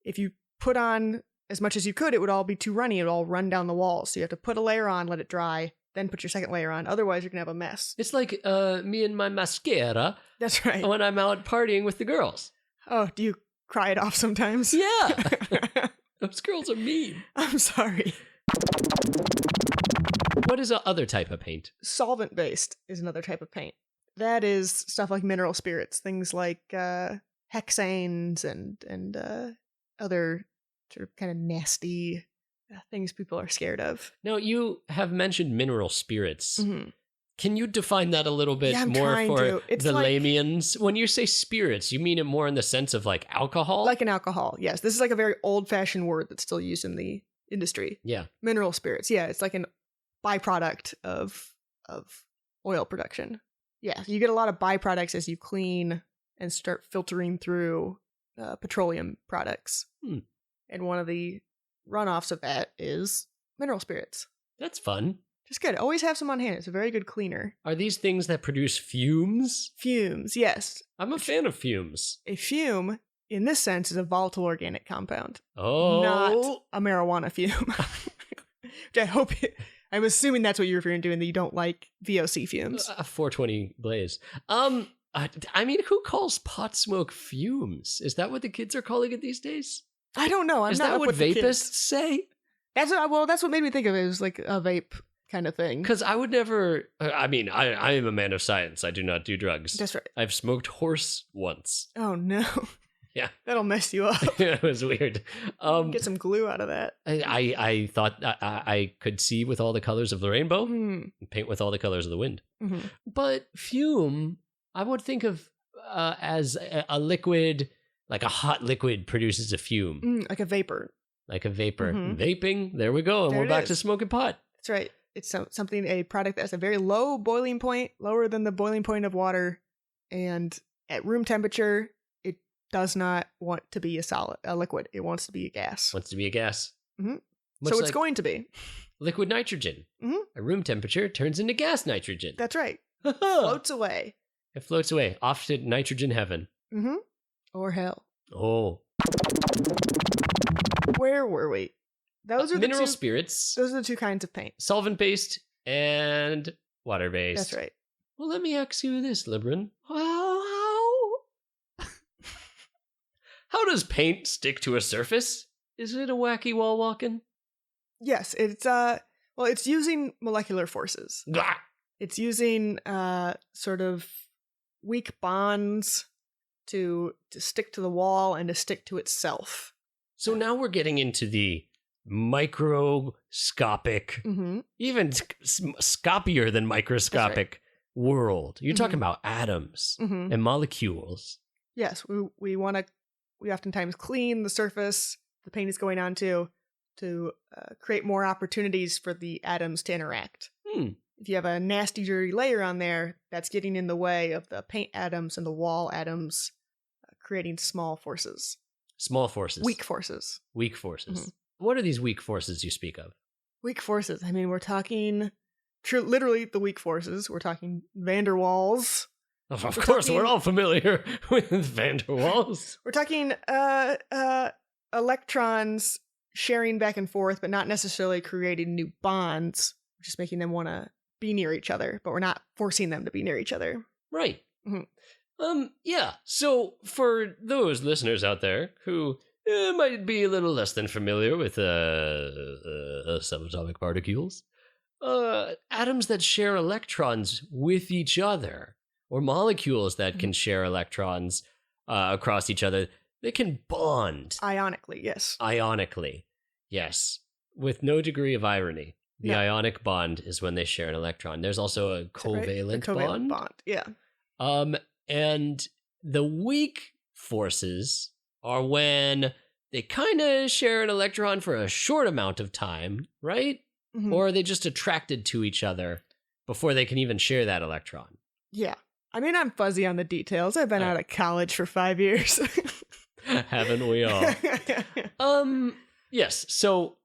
if you put on as much as you could, it would all be too runny. It would all run down the wall. So you have to put a layer on, let it dry, then put your second layer on. Otherwise, you're going to have a mess. It's like me and my mascara That's right. when I'm out partying with the girls. Oh, do you cry it off sometimes? Yeah. Those girls are mean. I'm sorry. What is the other type of paint? Solvent-based is another type of paint. That is stuff like mineral spirits, things like hexanes and other sort of kind of nasty things people are scared of. Now, you have mentioned mineral spirits. Mm-hmm. Can you define that a little bit Yeah, I'm more trying for to. It's the like- laymians? When you say spirits, you mean it more in the sense of like alcohol? Like an alcohol, yes. This is like a very old-fashioned word that's still used in the industry. Yeah. Mineral spirits, yeah. It's like an byproduct of oil production. Yeah, you get a lot of byproducts as you clean and start filtering through petroleum products. And one of the runoffs of that is mineral spirits. That's fun. Just good. Always have some on hand. It's a very good cleaner. Are these things that produce fumes? Fumes, yes. I'm a fan of fumes. A fume, in this sense, is a volatile organic compound. Oh. Not a marijuana fume. Which I'm assuming that's what you're referring to and that you don't like VOC fumes. 420 blaze. I mean, who calls pot smoke fumes? Is that what the kids are calling it these days? I don't know. I'm Is not that up what with the kids. vapists say? That's what made me think of it. It was like a vape kind of thing. Because I would never. I mean, I am a man of science. I do not do drugs. That's right. I've smoked horse once. Oh no. Yeah. That'll mess you up. It was weird. Get some glue out of that. I thought I could see with all the colors of the rainbow, and paint with all the colors of the wind. Mm-hmm. But fume, I would think of as a liquid, like a hot liquid produces a fume. Like a vapor. Like a vapor. Mhm. Vaping, there we go. And There we're it back is. to smoking pot. That's right. It's a product that has a very low boiling point, lower than the boiling point of water. And at room temperature, it does not want to be a liquid. It wants to be a gas. Wants to be a gas. Mhm. Much So it's like going to be. liquid nitrogen. Mhm. At room temperature, turns into gas nitrogen. That's right. Floats away. It floats away, off to nitrogen heaven. Mm-hmm. Or hell. Oh. Where were we? Those are mineral the two. spirits, Those are the two kinds of paint. solvent-based and water-based. That's right. Well, let me ask you this, Libran. How does paint stick to a surface? Is it a wacky wall walking? Yes, it's it's using molecular forces. Gah! It's using sort of weak bonds to stick to the wall and to stick to itself. So now we're getting into the microscopic, Mm-hmm. even scopier than microscopic world. You're talking about atoms Mm-hmm. and molecules. Yes, we oftentimes clean the surface the paint is going on to create more opportunities for the atoms to interact. If you have a nasty, dirty layer on there, that's getting in the way of the paint atoms and the wall atoms, creating small forces. Small forces. Weak forces. Weak forces. Mhm. What are these weak forces you speak of? Weak forces. I mean, we're talking literally the weak forces. We're talking van der Waals. Of course, we're all familiar with van der Waals. We're talking electrons sharing back and forth, but not necessarily creating new bonds, just making them want to be near each other, but we're not forcing them to be near each other. Right. Mhm. Yeah. So for those listeners out there who might be a little less than familiar with subatomic particles, atoms that share electrons with each other, or molecules that can share electrons across each other, they can bond. Ionically, yes. Ionically, yes. With no degree of irony. The No. ionic bond is when they share an electron. There's also a Is that right? covalent, The covalent bond. Yeah. And the weak forces are when they kind of share an electron for a short amount of time, right? Mhm. Or are they just attracted to each other before they can even share that electron? Yeah. I mean, I'm fuzzy on the details. I've been out of college for 5 years. Haven't we all? Yes. So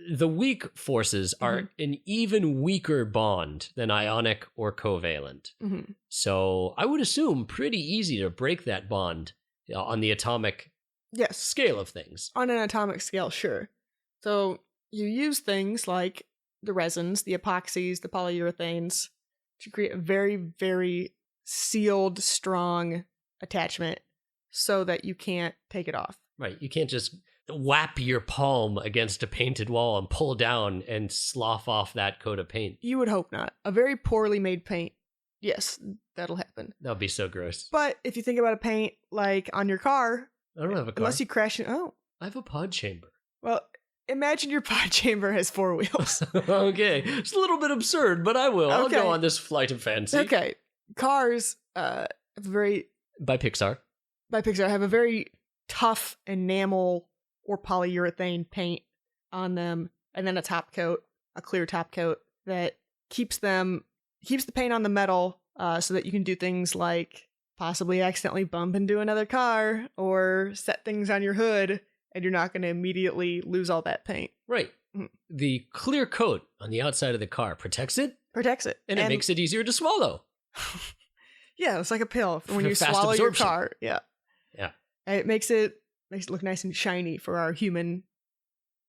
the weak forces are an even weaker bond than ionic or covalent. Mhm. So I would assume pretty easy to break that bond on the atomic Yes. scale of things. On an atomic scale, sure. So you use things like the resins, the epoxies, the polyurethanes to create a very, very sealed, strong attachment so that you can't take it off. Right. You can't just whap your palm against a painted wall and pull down and slough off that coat of paint. You would hope not. A very poorly made paint, yes, that'll happen. That would be so gross. But if you think about a paint like on your car, I don't have a car. unless you crash it, I have a pod chamber. well, imagine your pod chamber has 4 wheels. Okay. It's a little bit absurd, but I will. I'll Okay. go on this flight of fancy. Okay, cars have a very By Pixar. have a very tough enamel or polyurethane paint on them, and then a top coat, a clear top coat that keeps the paint on the metal so that you can do things like possibly accidentally bump into another car or set things on your hood, and you're not going to immediately lose all that paint. Right. Mhm. The clear coat on the outside of the car protects it, Protects it. and it makes it easier to swallow. Yeah, it's like a pill for when For you fast swallow absorption. your car. Yeah. Yeah. And it makes it look nice and shiny for our human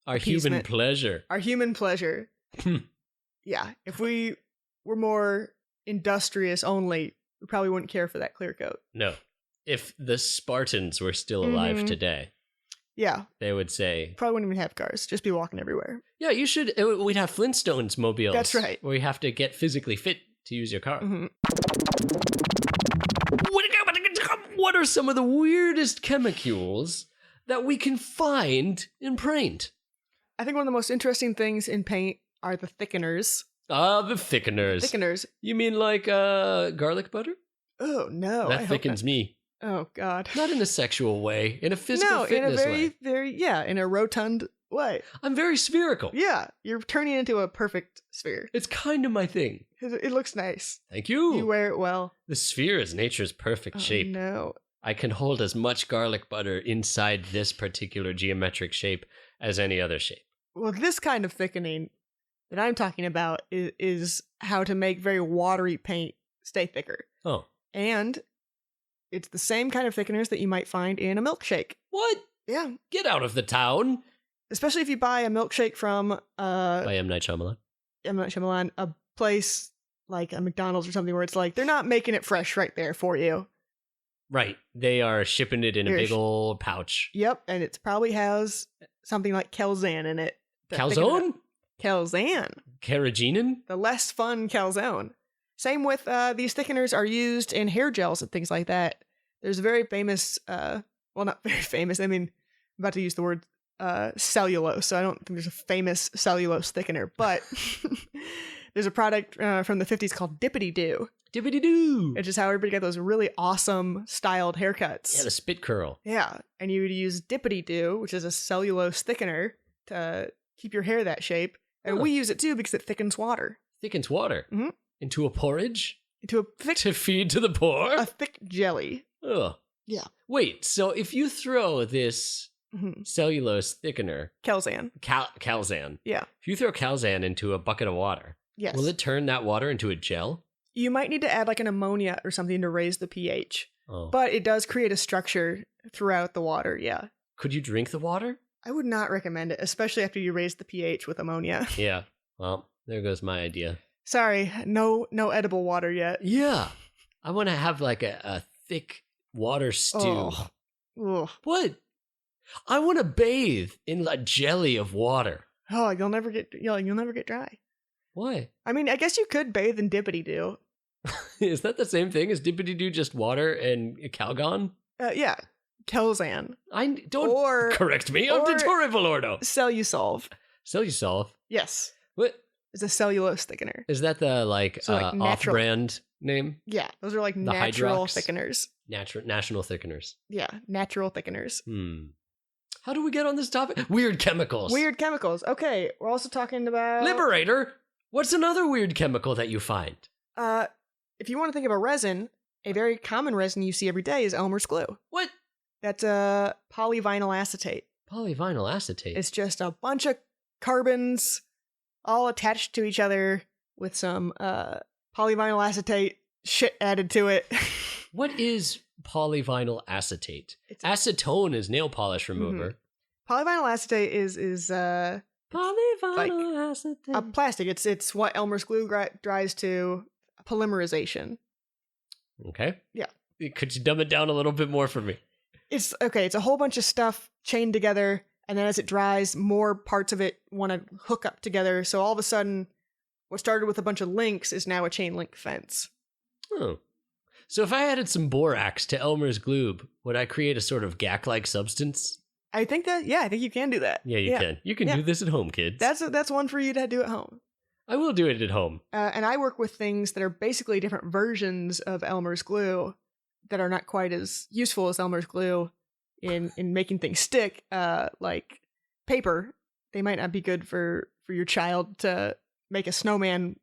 Our human appeasement. pleasure. pleasure. Hmm. Yeah, if we were more industrious only, we probably wouldn't care for that clear coat. No. If the Spartans were still alive Mhm. today, Yeah, they would say, probably wouldn't even have cars, just be walking everywhere. yeah, you should. We'd have Flintstones mobiles. That's right. Where you have to get physically fit to use your car. Mhm. What are some of the weirdest chemicals that we can find in paint? I think one of the most interesting things in paint are the thickeners. Ah, the thickeners. Thickeners. You mean like garlic butter? Oh, no. I That hope thickens me. not. Oh, God. Not in a sexual way, in a physical No, in fitness a very, way. very, in a rotund way. I'm very spherical. Yeah, you're turning into a perfect sphere. It's kind of my thing. It looks nice. Thank you. You wear it well. The sphere is nature's perfect Oh, shape. no. I can hold as much garlic butter inside this particular geometric shape as any other shape. Well, this kind of thickening that I'm talking about is how to make very watery paint stay thicker. Oh. And it's the same kind of thickeners that you might find in a milkshake. What? Yeah. Get out of the town. Especially if you buy a milkshake from By M. Night Shyamalan. M. Night Shyamalan, a place like a McDonald's or something where it's like, they're not making it fresh right there for you. Right. They are shipping it in a They're big old pouch. Yep. And it probably has something like Calzone in it. to thicken it up. Calzone? Calzone. Carrageenan? The less fun calzone. Same with these thickeners are used in hair gels and things like that. There's a very famous, well, not very famous. I mean, I'm about to use the word cellulose, so I don't think there's a famous cellulose thickener, but there's a product from the 50s called Dippity Doo. Dippity doo. Which is how everybody got those really awesome styled haircuts. Yeah, the spit curl. Yeah, and you would use Dippity Doo, which is a cellulose thickener, to keep your hair that shape. And Huh. we use it too because it thickens water. Thickens water. Mhm. Into a porridge Into a thick to feed to the poor. a thick jelly. Ugh. Yeah. Wait, so if you throw this cellulose thickener, Calzan. Calzan. Yeah. If you throw Calzan into a bucket of water, Yes. will it turn that water into a gel? You might need to add like an ammonia or something to raise the pH. Oh. But it does create a structure throughout the water, yeah. Could you drink the water? I would not recommend it, especially after you raise the pH with ammonia. Yeah. Well, there goes my idea. Sorry, no edible water yet. Yeah. I want to have like a thick water stew. Oh. Ugh. What? I want to bathe in a jelly of water. Oh, you'll never get dry. Why? I mean, I guess you could bathe in dippity-doo. Is that the same thing as dippity-doo, just water and Calgon? Yeah, Calzan. Don't correct me. I'm Dottore Valordo. Cellusolve. Cellusolve? Yes. What? It's a cellulose thickener. Is that the natural off-brand name? Yeah, those are like The natural Hydrox? thickeners. National thickeners. Yeah, natural thickeners. How do we get on this topic? Weird chemicals. Weird chemicals. Okay, we're also talking about... Liberator! What's another weird chemical that you find? If you want to think of a resin, a very common resin you see every day is Elmer's glue. What? That's polyvinyl acetate. Polyvinyl acetate? It's just a bunch of carbons all attached to each other with some polyvinyl acetate shit added to it. What is polyvinyl acetate? Acetone is nail polish remover. Polyvinyl acetate is polyvinyl acetate. A plastic. It's what Elmer's glue dries to polymerization. Okay. Yeah. Could you dumb it down a little bit more for me? It's a whole bunch of stuff chained together, and then as it dries, more parts of it want to hook up together. So all of a sudden, what started with a bunch of links is now a chain link fence. Oh. So if I added some borax to Elmer's glue, would I create a sort of GAC-like substance? I think you can do that. Yeah, you can. You can do this at home, kids. That's one for you to do at home. I will do it at home. And I work with things that are basically different versions of Elmer's glue that are not quite as useful as Elmer's glue in making things stick, like paper. They might not be good for your child to make a snowman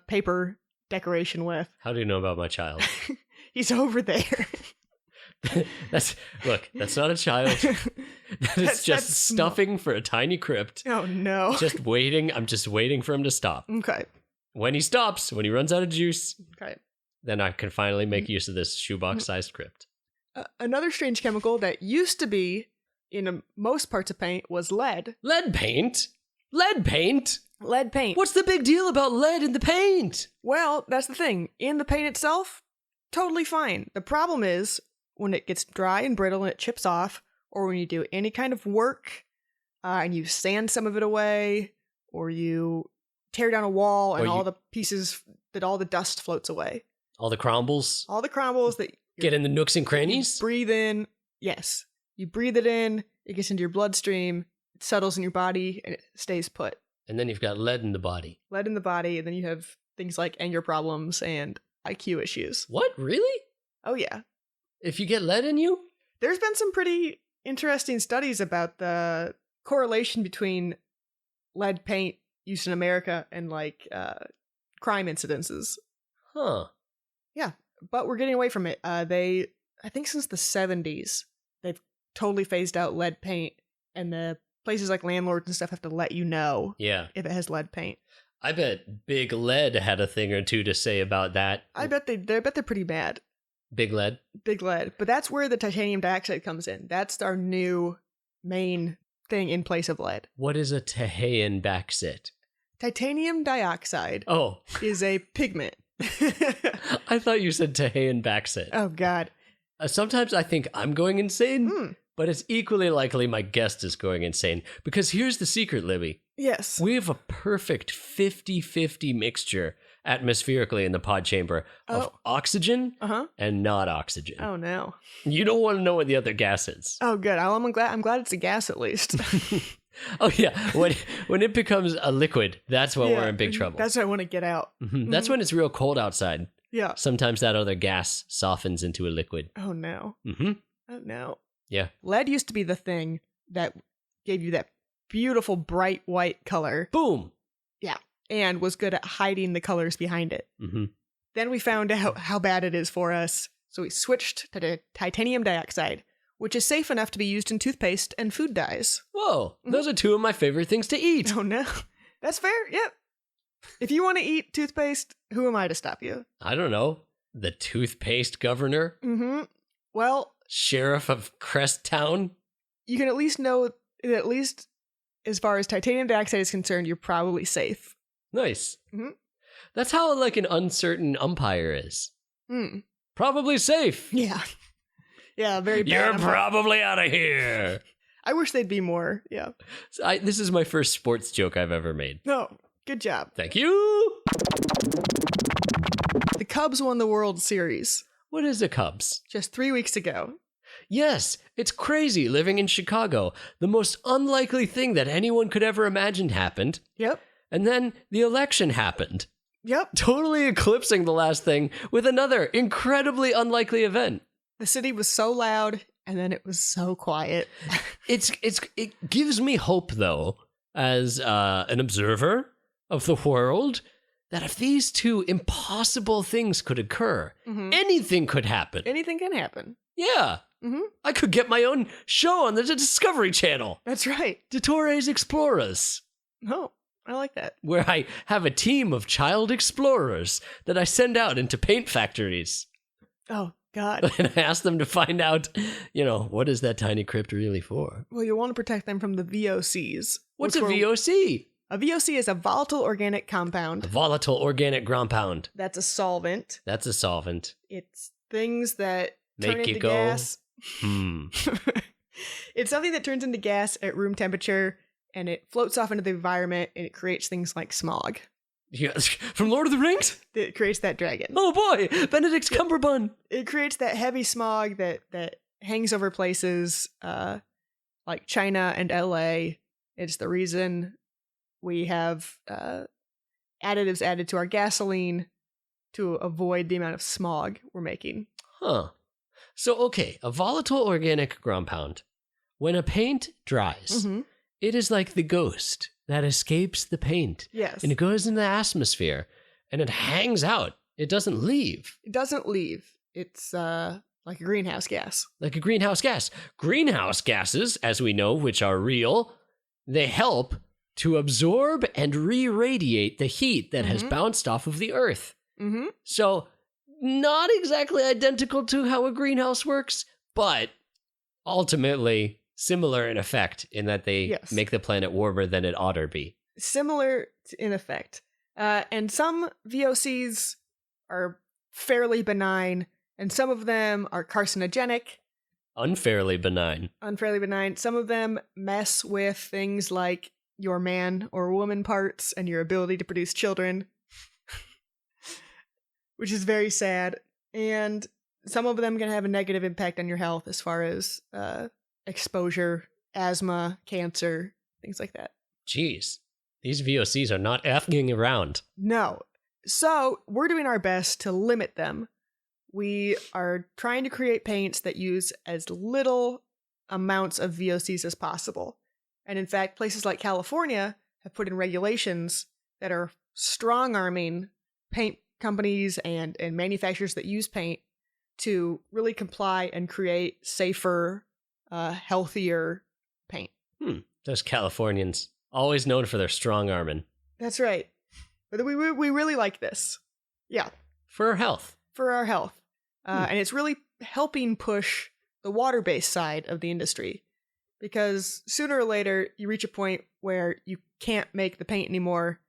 paper decoration with. How do you know about my child? He's over there. That's not a child. That's just stuffing for a tiny crypt. Oh no. Just waiting. I'm just waiting for him to stop. Okay. When he stops, when he runs out of juice, okay, then I can finally make use of this shoebox-sized crypt. Another strange chemical that used to be in most parts of paint was lead. Lead paint? Lead paint? Lead paint. What's the big deal about lead in the paint? Well, that's the thing. In the paint itself, totally fine. The problem is when it gets dry and brittle and it chips off, or when you do any kind of work and you sand some of it away, or you tear down a wall and all the pieces that all the dust floats away. All the crumbles? All the crumbles that... Get in the nooks and crannies? Breathe in. Yes. You breathe it in, it gets into your bloodstream, it settles in your body, and it stays put. And then you've got lead in the body. Lead in the body, and then you have things like anger problems and IQ issues. What? Really? Oh, yeah. If you get lead in you? There's been some pretty interesting studies about the correlation between lead paint used in America and, like, crime incidences. Huh. Yeah, but we're getting away from it. I think since the 70s, they've totally phased out lead paint, and the places like landlords and stuff have to let you know if it has lead paint. I bet Big Lead had a thing or two to say about that. I bet they're pretty bad. Big Lead? Big Lead. But that's where the titanium dioxide comes in. That's our new main thing in place of lead. What is a Tehean backsit? Titanium dioxide is a pigment. I thought you said Tehean backsit. Oh, God. Sometimes I think I'm going insane, but it's equally likely my guest is going insane. Because here's the secret, Libby. Yes. We have a perfect 50-50 mixture atmospherically in the pod chamber of oxygen and not oxygen. Oh, no. You don't want to know what the other gas is. Oh, good. I'm glad it's a gas at least. Oh, yeah. When it becomes a liquid, that's when we're in big trouble. That's what I want to get out. That's when it's real cold outside. Yeah. Sometimes that other gas softens into a liquid. Oh, no. Oh, no. Yeah. Lead used to be the thing that gave you that beautiful bright white color. Boom. Yeah. And was good at hiding the colors behind it. Then we found out how bad it is for us. So we switched to titanium dioxide, which is safe enough to be used in toothpaste and food dyes. Whoa, those are two of my favorite things to eat. Oh, no. That's fair. Yep. If you want to eat toothpaste, who am I to stop you? I don't know. The toothpaste governor? Mm-hmm. Well, Sheriff of Cresttown? you can at least know that at least as far as titanium dioxide is concerned, you're probably safe. Nice. Mm-hmm. That's how, like, an uncertain umpire is. Mm. Probably safe. Yeah. Yeah, very bad. You're probably out of here. I wish they'd be more. Yeah. This is my first sports joke I've ever made. No. Good job. Thank you. The Cubs won the World Series What is a Cubs? just 3 weeks ago. Yes, it's crazy living in Chicago. The most unlikely thing that anyone could ever imagine happened. Yep. And then the election happened, Yep. totally eclipsing the last thing with another incredibly unlikely event. The city was so loud, and then it was so quiet. It gives me hope, though, as an observer of the world, that if these two impossible things could occur, anything could happen. Anything can happen. Yeah. Mm-hmm. I could get my own show on the Discovery Channel. That's right. Dottore's Explorers, Oh, I like that. where I have a team of child explorers that I send out into paint factories. Oh, God. And I ask them to find out, what is that tiny crypt really for? Well, you want to protect them from the VOCs. What's a VOC? A VOC is a volatile organic A compound. volatile organic compound. That's a solvent. That's a solvent. It's things that turn Make you into go, gas. hmm. It's something that turns into gas at room temperature, and it floats off into the environment, and it creates things like smog. Yes. From Lord of the Rings? It creates that dragon. Oh boy, Benedict Cumberbatch. It creates that heavy smog that hangs over places like China and LA. It's the reason we have additives added to our gasoline to avoid the amount of smog we're making. Huh. So, okay, a volatile organic compound. When a paint dries, it is like the ghost that escapes the paint. Yes. And it goes in the atmosphere and it hangs out. It doesn't leave. It doesn't leave. It's like a greenhouse gas. Like a greenhouse gas. Greenhouse gases, as we know, which are real, they help to absorb and re-radiate the heat that has bounced off of the earth. Mm-hmm. So, not exactly identical to how a greenhouse works, but ultimately similar in effect in that they make the planet warmer than it ought to be. Similar in effect. And some VOCs are fairly benign, and some of them are carcinogenic. Unfairly benign. Unfairly benign. Some of them mess with things like your man or woman parts and your ability to produce children, which is very sad. And some of them can have a negative impact on your health as far as exposure, asthma, cancer, things like that. Jeez, these VOCs are not effing around. No. So we're doing our best to limit them. We are trying to create paints that use as little amounts of VOCs as possible. And in fact, places like California have put in regulations that are strong-arming paint companies and manufacturers that use paint to really comply and create safer, healthier paint. Those Californians, always known for their strong arming. That's right. But we really like this. Yeah. For our health. For our health. And it's really helping push the water-based side of the industry. Because sooner or later, you reach a point where you can't make the paint anymore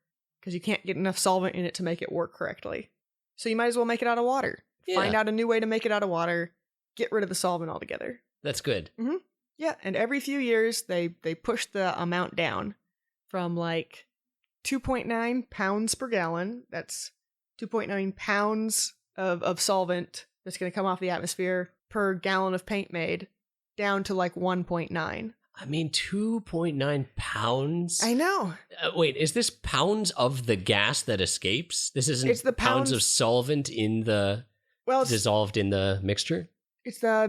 because you can't get enough solvent in it to make it work correctly. So you might as well make it out of water. Yeah. Find out a new way to make it out of water. Get rid of the solvent altogether. That's good. Mm-hmm. Yeah, and every few years, they push the amount down from like 2.9 pounds per gallon. That's 2.9 pounds of solvent that's going to come off the atmosphere per gallon of paint made, down to like 1.9. I mean, 2.9 pounds? I know. Wait, is this pounds of the gas that escapes? This isn't It's the pounds of solvent in the dissolved in the mixture? It's I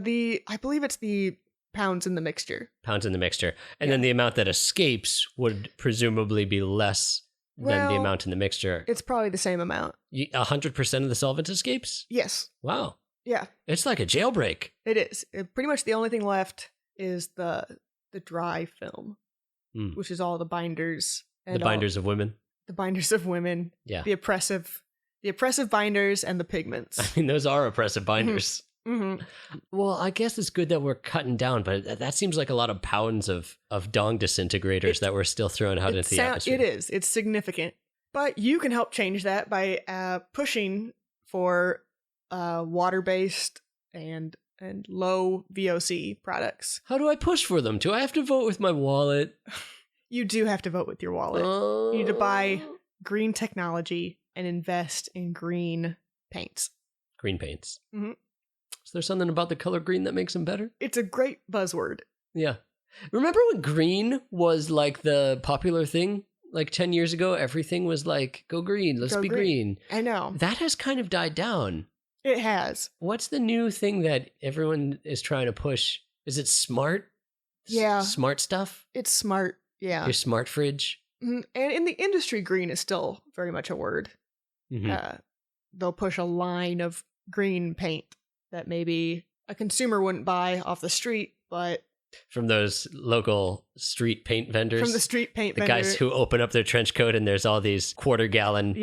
believe it's the pounds in the mixture. Pounds in the mixture. And then the amount that escapes would presumably be less than the amount in the mixture. It's probably the same amount. 100% of the solvent escapes? Yes. Wow. Yeah. It's like a jailbreak. It is. Pretty much the only thing left is the dry film, which is all the binders. And the binders of women. The binders of women. Yeah. The oppressive binders and the pigments. I mean, those are oppressive binders. Mm-hmm. Well, I guess it's good that we're cutting down, but that seems like a lot of pounds of dong disintegrators that we're still throwing out into the atmosphere. It is. It's significant. But you can help change that by pushing for water-based and low VOC products. How do I push for them? Do I have to vote with my wallet? You do have to vote with your wallet. You need to buy green technology and invest in green paints. Green paints. Mm-hmm. Is there something about the color green that makes them better? It's a great buzzword. Yeah. Remember when green was like the popular thing? Like 10 years ago, everything was like, go green, let's be green. I know. That has kind of died down. It has. What's the new thing that everyone is trying to push? Is it smart? Yeah. Smart stuff? It's smart. Yeah. Your smart fridge? Mm-hmm. And in the industry, green is still very much a word. Mm-hmm. They'll push a line of green paint that maybe a consumer wouldn't buy off the street, but from those local street paint vendors. From the street paint the vendor. guys who open up their trench coat and there's all these quarter-gallon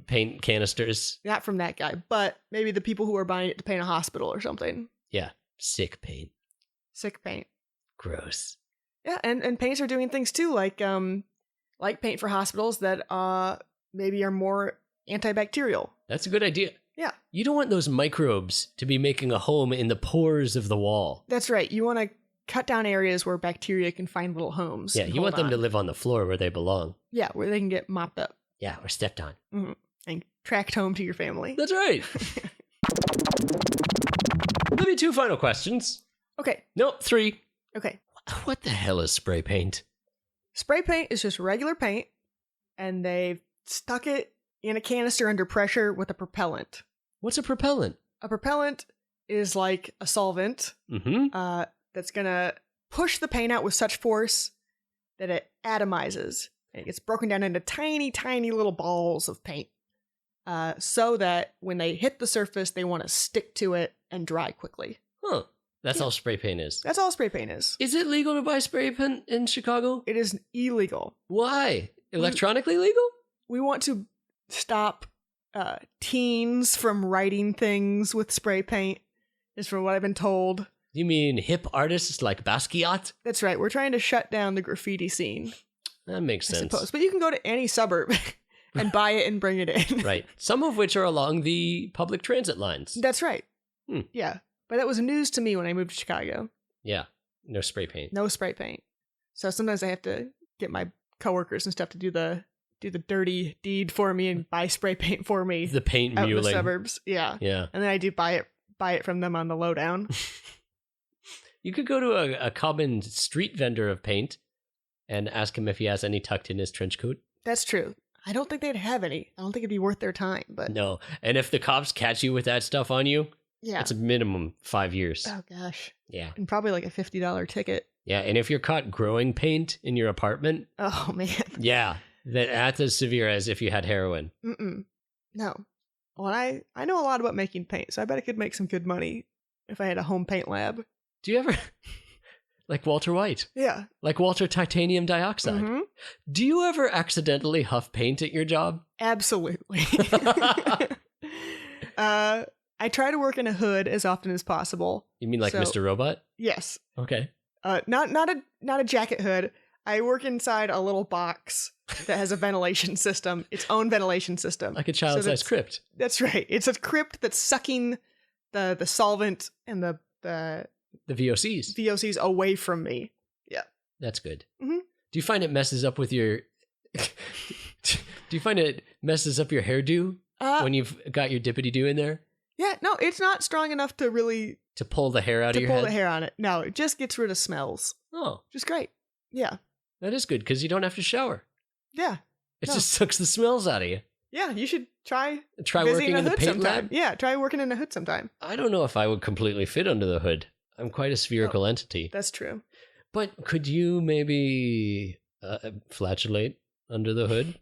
paint canisters. Not from that guy, but maybe the people who are buying it to paint a hospital or something. Yeah. Sick paint. Sick paint. Gross. Yeah, and paints are doing things too, like paint for hospitals that maybe are more antibacterial. That's a good idea. Yeah. You don't want those microbes to be making a home in the pores of the wall. That's right. You want to cut down areas where bacteria can find little homes. Yeah, you want them to live on the floor where they belong. Yeah, where they can get mopped up. Yeah, or stepped on. Mm-hmm. And tracked home to your family. That's right. Maybe 2 final questions. Okay. No, 3. Okay. What the hell is spray paint? Spray paint is just regular paint, and they've stuck it in a canister under pressure with a propellant. What's a propellant? A propellant is like a solvent that's going to push the paint out with such force that it atomizes. It gets broken down into tiny, tiny little balls of paint so that when they hit the surface, they want to stick to it and dry quickly. Huh. That's all spray paint is. That's all spray paint is. Is it legal to buy spray paint in Chicago? It is illegal. Why? Electronically legal? We want to stop teens from writing things with spray paint, is from what I've been told. You mean hip artists like Basquiat? That's right. We're trying to shut down the graffiti scene. That makes sense. I suppose. But you can go to any suburb and buy it and bring it in. Right. Some of which are along the public transit lines. That's right. Yeah. But that was news to me when I moved to Chicago. Yeah. No spray paint. No spray paint. So sometimes I have to get my coworkers and stuff to do the dirty deed for me and buy spray paint for me. The paint out muling. in the suburbs. Yeah. Yeah. And then I do buy it from them on the lowdown. You could go to a common street vendor of paint and ask him if he has any tucked in his trench coat. That's true. I don't think they'd have any. I don't think it'd be worth their time. But no. And if the cops catch you with that stuff on you, it's a minimum 5 years. Oh, gosh. Yeah. And probably like a $50 ticket. Yeah. And if you're caught growing paint in your apartment. Oh, man. Yeah. That's as severe as if you had heroin. No. Well, I know a lot about making paint, so I bet I could make some good money if I had a home paint lab. Do you ever... Like Walter White? Yeah. Like Walter Titanium Dioxide? Mm-hmm. Do you ever accidentally huff paint at your job? Absolutely. I try to work in a hood as often as possible. You mean like Mr. Robot? Yes. Okay. Not a jacket hood. I work inside a little box that has a ventilation system, its own ventilation system. Like a child-sized crypt. That's right. It's a crypt that's sucking the solvent and the VOCs away from me. Yeah. That's good. Mm-hmm. Do you find it messes up with your... Do you find it messes up your hairdo when you've got your dippity-doo in there? Yeah, no, it's not strong enough to really... To pull the hair out of your head? To pull the hair on it. No, it just gets rid of smells. Oh. Just great. Yeah. That is good, because you don't have to shower. Yeah. It just sucks the smells out of you. Yeah, you should try working in the paint sometime. lab? Yeah, try working in a hood sometime. I don't know if I would completely fit under the hood. I'm quite a spherical entity. That's true. But could you maybe flatulate under the hood?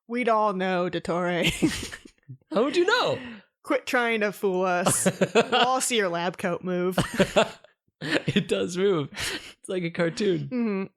We'd all know, Dottore. How would you know? Quit trying to fool us. We'll all see your lab coat move. It does move. It's like a cartoon.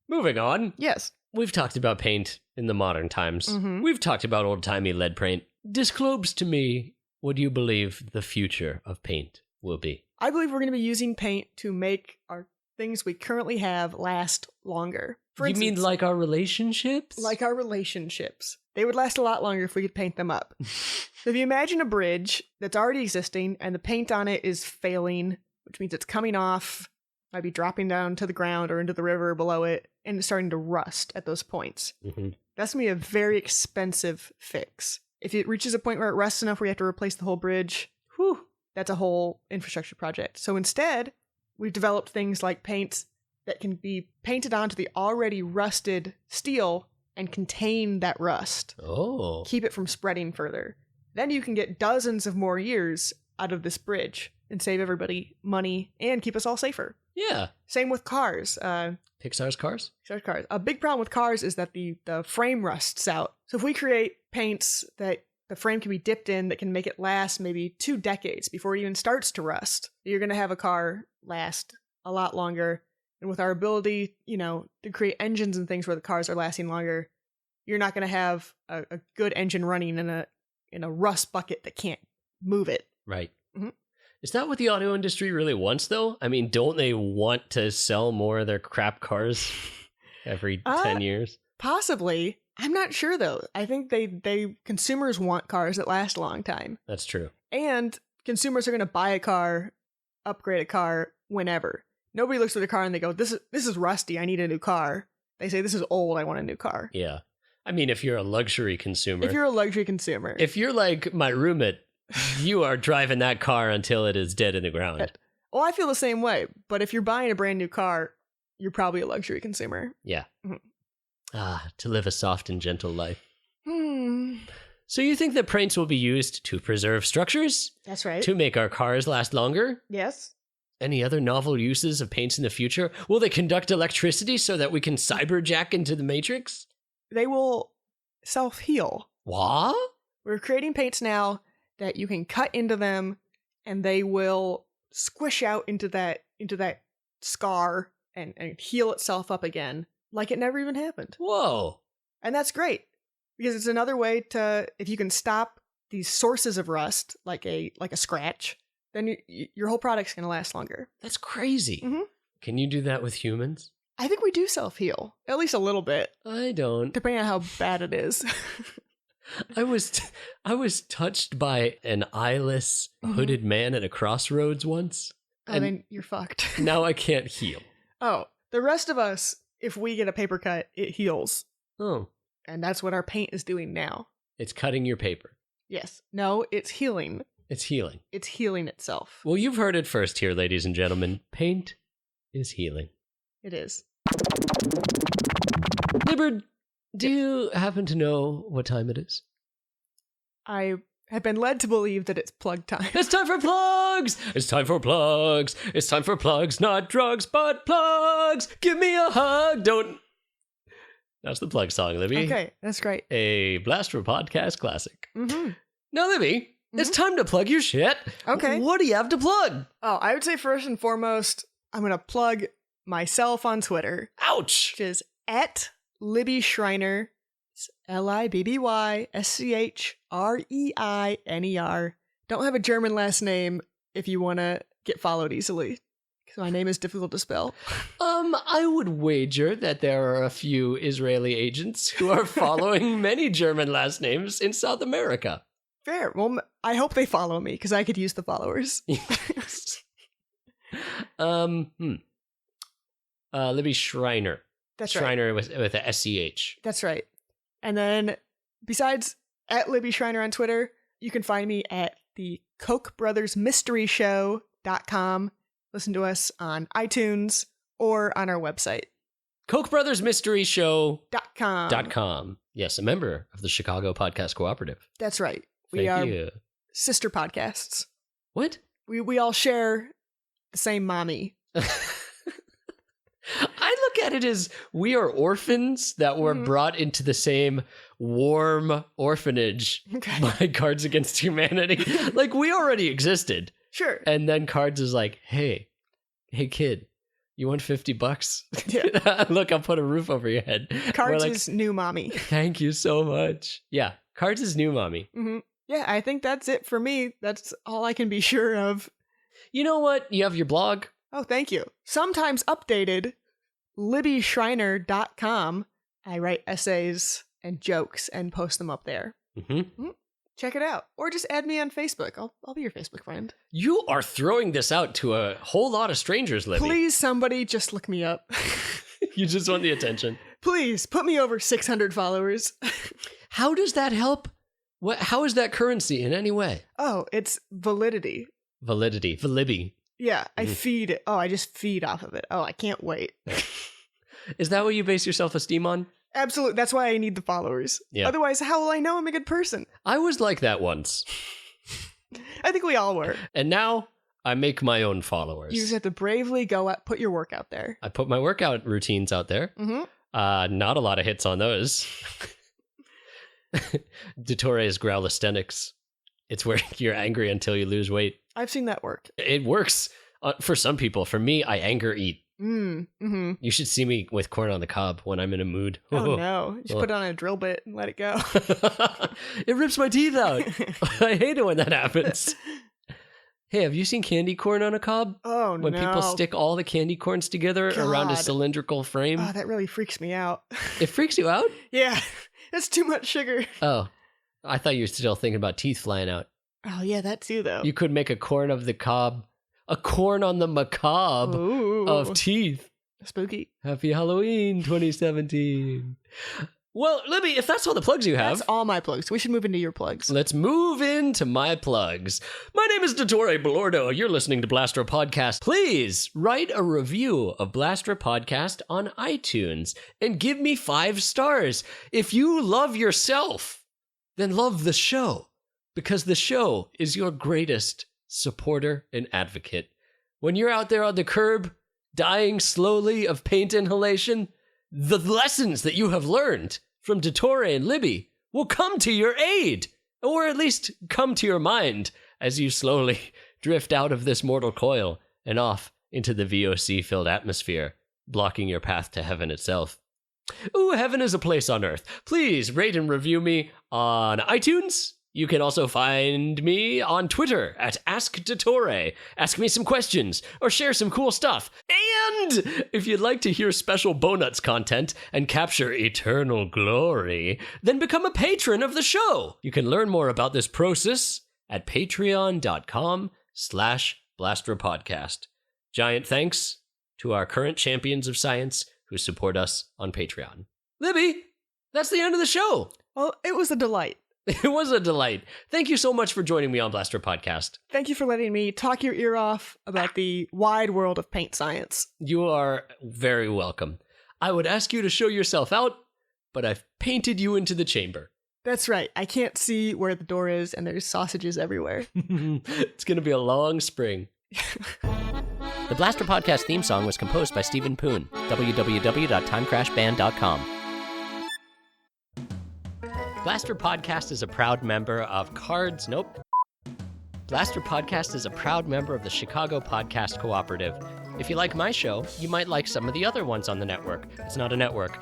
Moving on. Yes. We've talked about paint in the modern times. Mhm. We've talked about old-timey lead paint. Disclose to me what you believe the future of paint will be. I believe we're going to be using paint to make our things we currently have last longer. For You mean instance, like our relationships? like our relationships. They would last a lot longer if we could paint them up. So if you imagine a bridge that's already existing and the paint on it is failing, which means it's coming off, might be dropping down to the ground or into the river below it, and it's starting to rust at those points. That's going to be a very expensive fix. If it reaches a point where it rusts enough where you have to replace the whole bridge, whew, that's a whole infrastructure project. So instead, we've developed things like paints that can be painted onto the already rusted steel and contain that rust. Oh. Keep it from spreading further. Then you can get dozens of more years out of this bridge and save everybody money and keep us all safer. Yeah. Same with cars. Pixar's cars? Cars. A big problem with cars is that the frame rusts out. So if we create paints that the frame can be dipped in that can make it last maybe 2 decades before it even starts to rust, you're going to have a car last a lot longer. And with our ability, to create engines and things where the cars are lasting longer, you're not going to have a good engine running in a rust bucket that can't move it. Right. Mhm. Is that what the auto industry really wants, though? I mean, don't they want to sell more of their crap cars every 10 years? Possibly. I'm not sure, though. I think they consumers want cars that last a long time. That's true. And consumers are going to buy a car, upgrade a car whenever. Nobody looks at a car and they go, this is rusty, I need a new car. They say, this is old, I want a new car. Yeah. I mean, if you're a luxury consumer. If you're a luxury consumer. If you're like my roommate, you are driving that car until it is dead in the ground. Well, I feel the same way. But if you're buying a brand new car, you're probably a luxury consumer. Yeah. Mhm. To live a soft and gentle life. Hmm. So you think that paints will be used to preserve structures? That's right. To make our cars last longer? Yes. Any other novel uses of paints in the future? Will they conduct electricity so that we can cyberjack into the Matrix? They will self-heal. What? We're creating paints now that you can cut into them and they will squish out into that scar and heal itself up again like it never even happened. Whoa. And that's great because it's another way to, if you can stop these sources of rust like a scratch, then your whole product's going to last longer. That's crazy. Mhm. Can you do that with humans? I think we do self-heal, at least a little bit, I don't. depending on how bad it is. I was touched by an eyeless, hooded man at a crossroads once. Oh, and then you're fucked. now I can't heal. Oh, the rest of us, if we get a paper cut, it heals. Oh, And that's what our paint is doing now. it's cutting your paper. Yes. No, it's healing. It's healing. It's healing itself. Well, you've heard it first here, ladies and gentlemen. Paint is healing. It is. Libbard, do you happen to know what time it is? I have been led to believe that it's plug time. It's time for plugs! It's time for plugs! It's time for plugs, not drugs, but plugs! Give me a hug! Don't... That's the plug song, Libby. Okay, that's great. A Blastropodcast classic. Mm-hmm. Now, Libby, it's time to plug your shit. Okay. What do you have to plug? Oh, I would say first and foremost, I'm going to plug myself on Twitter, Ouch! which is at Libby Schreiner. It's LIBBYSCHREINER. Don't have a German last name if you want to get followed easily, because my name is difficult to spell. I would wager that there are a few Israeli agents who are following many German last names in South America. Fair. Well, I hope they follow me, because I could use the followers. Libby Schreiner. That's right. Schreiner with a SCH. That's right. And then, besides at Libby Schreiner on Twitter, you can find me at the Koch Brothers Mystery Show.com. Listen to us on iTunes or on our website. Koch Brothers Mystery Show. .com. Yes, a member of the Chicago Podcast Cooperative. That's right. We Thank are you. sister podcasts. What? We all share the same mommy. I look at it as we are orphans that were brought into the same warm orphanage by Cards Against Humanity. Like, we already existed. Sure. And then Cards is like, hey kid, you want $50? Yeah. Look, I'll put a roof over your head. Cards is new mommy. Thank you so much. Yeah, Cards is new mommy. Mm-hmm. Yeah, I think that's it for me. That's all I can be sure of. You know what? You have your blog. Oh, thank you. Sometimes updated, libbyschreiner.com. I write essays and jokes and post them up there. Check it out. Or just add me on Facebook. I'll be your Facebook friend. You are throwing this out to a whole lot of strangers, Libby. Please, somebody just look me up. You just want the attention. Please, put me over 600 followers. How does that help? How is that currency in any way? Oh, it's validity. Valibby. Yeah, I feed it. Oh, I just feed off of it. Oh, I can't wait. Is that what you base your self-esteem on? Absolutely. That's why I need the followers. Yeah. Otherwise, how will I know I'm a good person? I was like that once. I think we all were. And now I make my own followers. You just have to bravely go out, put your work out there. I put my workout routines out there. Not a lot of hits on those. Dottore's growlisthenics. It's where you're angry until you lose weight. I've seen that work. It works for some people. For me, I anger eat. You should see me with corn on the cob when I'm in a mood. Oh no. You should put it on a drill bit and let it go. It rips my teeth out. I hate it when that happens. Hey, have you seen candy corn on a cob? Oh, no. When people stick all the candy corns together around a cylindrical frame? Oh, that really freaks me out. It freaks you out? Yeah. That's too much sugar. Oh, I thought you were still thinking about teeth flying out. Oh, yeah, that too, though. You could make a corn of the cob. A corn on the macabre of teeth. Spooky. Happy Halloween 2017. Well, Libby, if that's all the plugs you have. That's all my plugs. We should move into your plugs. Let's move into my plugs. My name is Dottore Belordo. You're listening to Blastropodcast. Please write a review of Blastropodcast on iTunes and give me 5 stars. If you love yourself, then love the show, because the show is your greatest supporter and advocate. When you're out there on the curb, dying slowly of paint inhalation, the lessons that you have learned from Dottore and Libby will come to your aid, or at least come to your mind as you slowly drift out of this mortal coil and off into the VOC-filled atmosphere, blocking your path to heaven itself. Ooh, heaven is a place on earth. Please rate and review me on iTunes. You can also find me on Twitter at AskDottore. Ask me some questions or share some cool stuff. And if you'd like to hear special Bonuts content and capture eternal glory, then become a patron of the show. You can learn more about this process at patreon.com/Blastropodcast. Giant thanks to our current champions of science who support us on Patreon. Libby, that's the end of the show. Well, it was a delight. It was a delight. Thank you so much for joining me on Blastropodcast. Thank you for letting me talk your ear off about the wide world of paint science. You are very welcome. I would ask you to show yourself out, but I've painted you into the chamber. That's right. I can't see where the door is, and there's sausages everywhere. It's going to be a long spring. The Blastropodcast theme song was composed by Stephen Poon. www.timecrashband.com. Blastropodcast is a proud member of Blastropodcast is a proud member of the Chicago Podcast Cooperative. If you like my show, you might like some of the other ones on the network. It's not a network.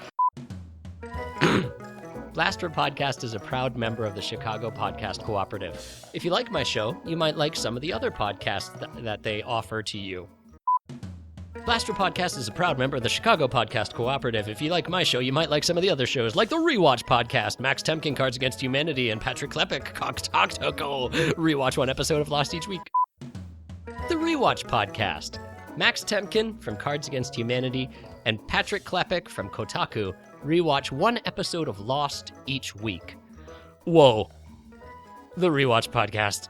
Blastropodcast is a proud member of the Chicago Podcast Cooperative. If you like my show, you might like some of the other podcasts that they offer to you. Blastropodcast is a proud member of the Chicago Podcast Cooperative. If you like my show, you might like some of the other shows, like the Rewatch Podcast. Max Temkin, Cards Against Humanity, and Patrick Klepek, rewatch one episode of Lost each week. The Rewatch Podcast. Max Temkin from Cards Against Humanity and Patrick Klepek from Kotaku rewatch one episode of Lost each week. Whoa. The Rewatch Podcast.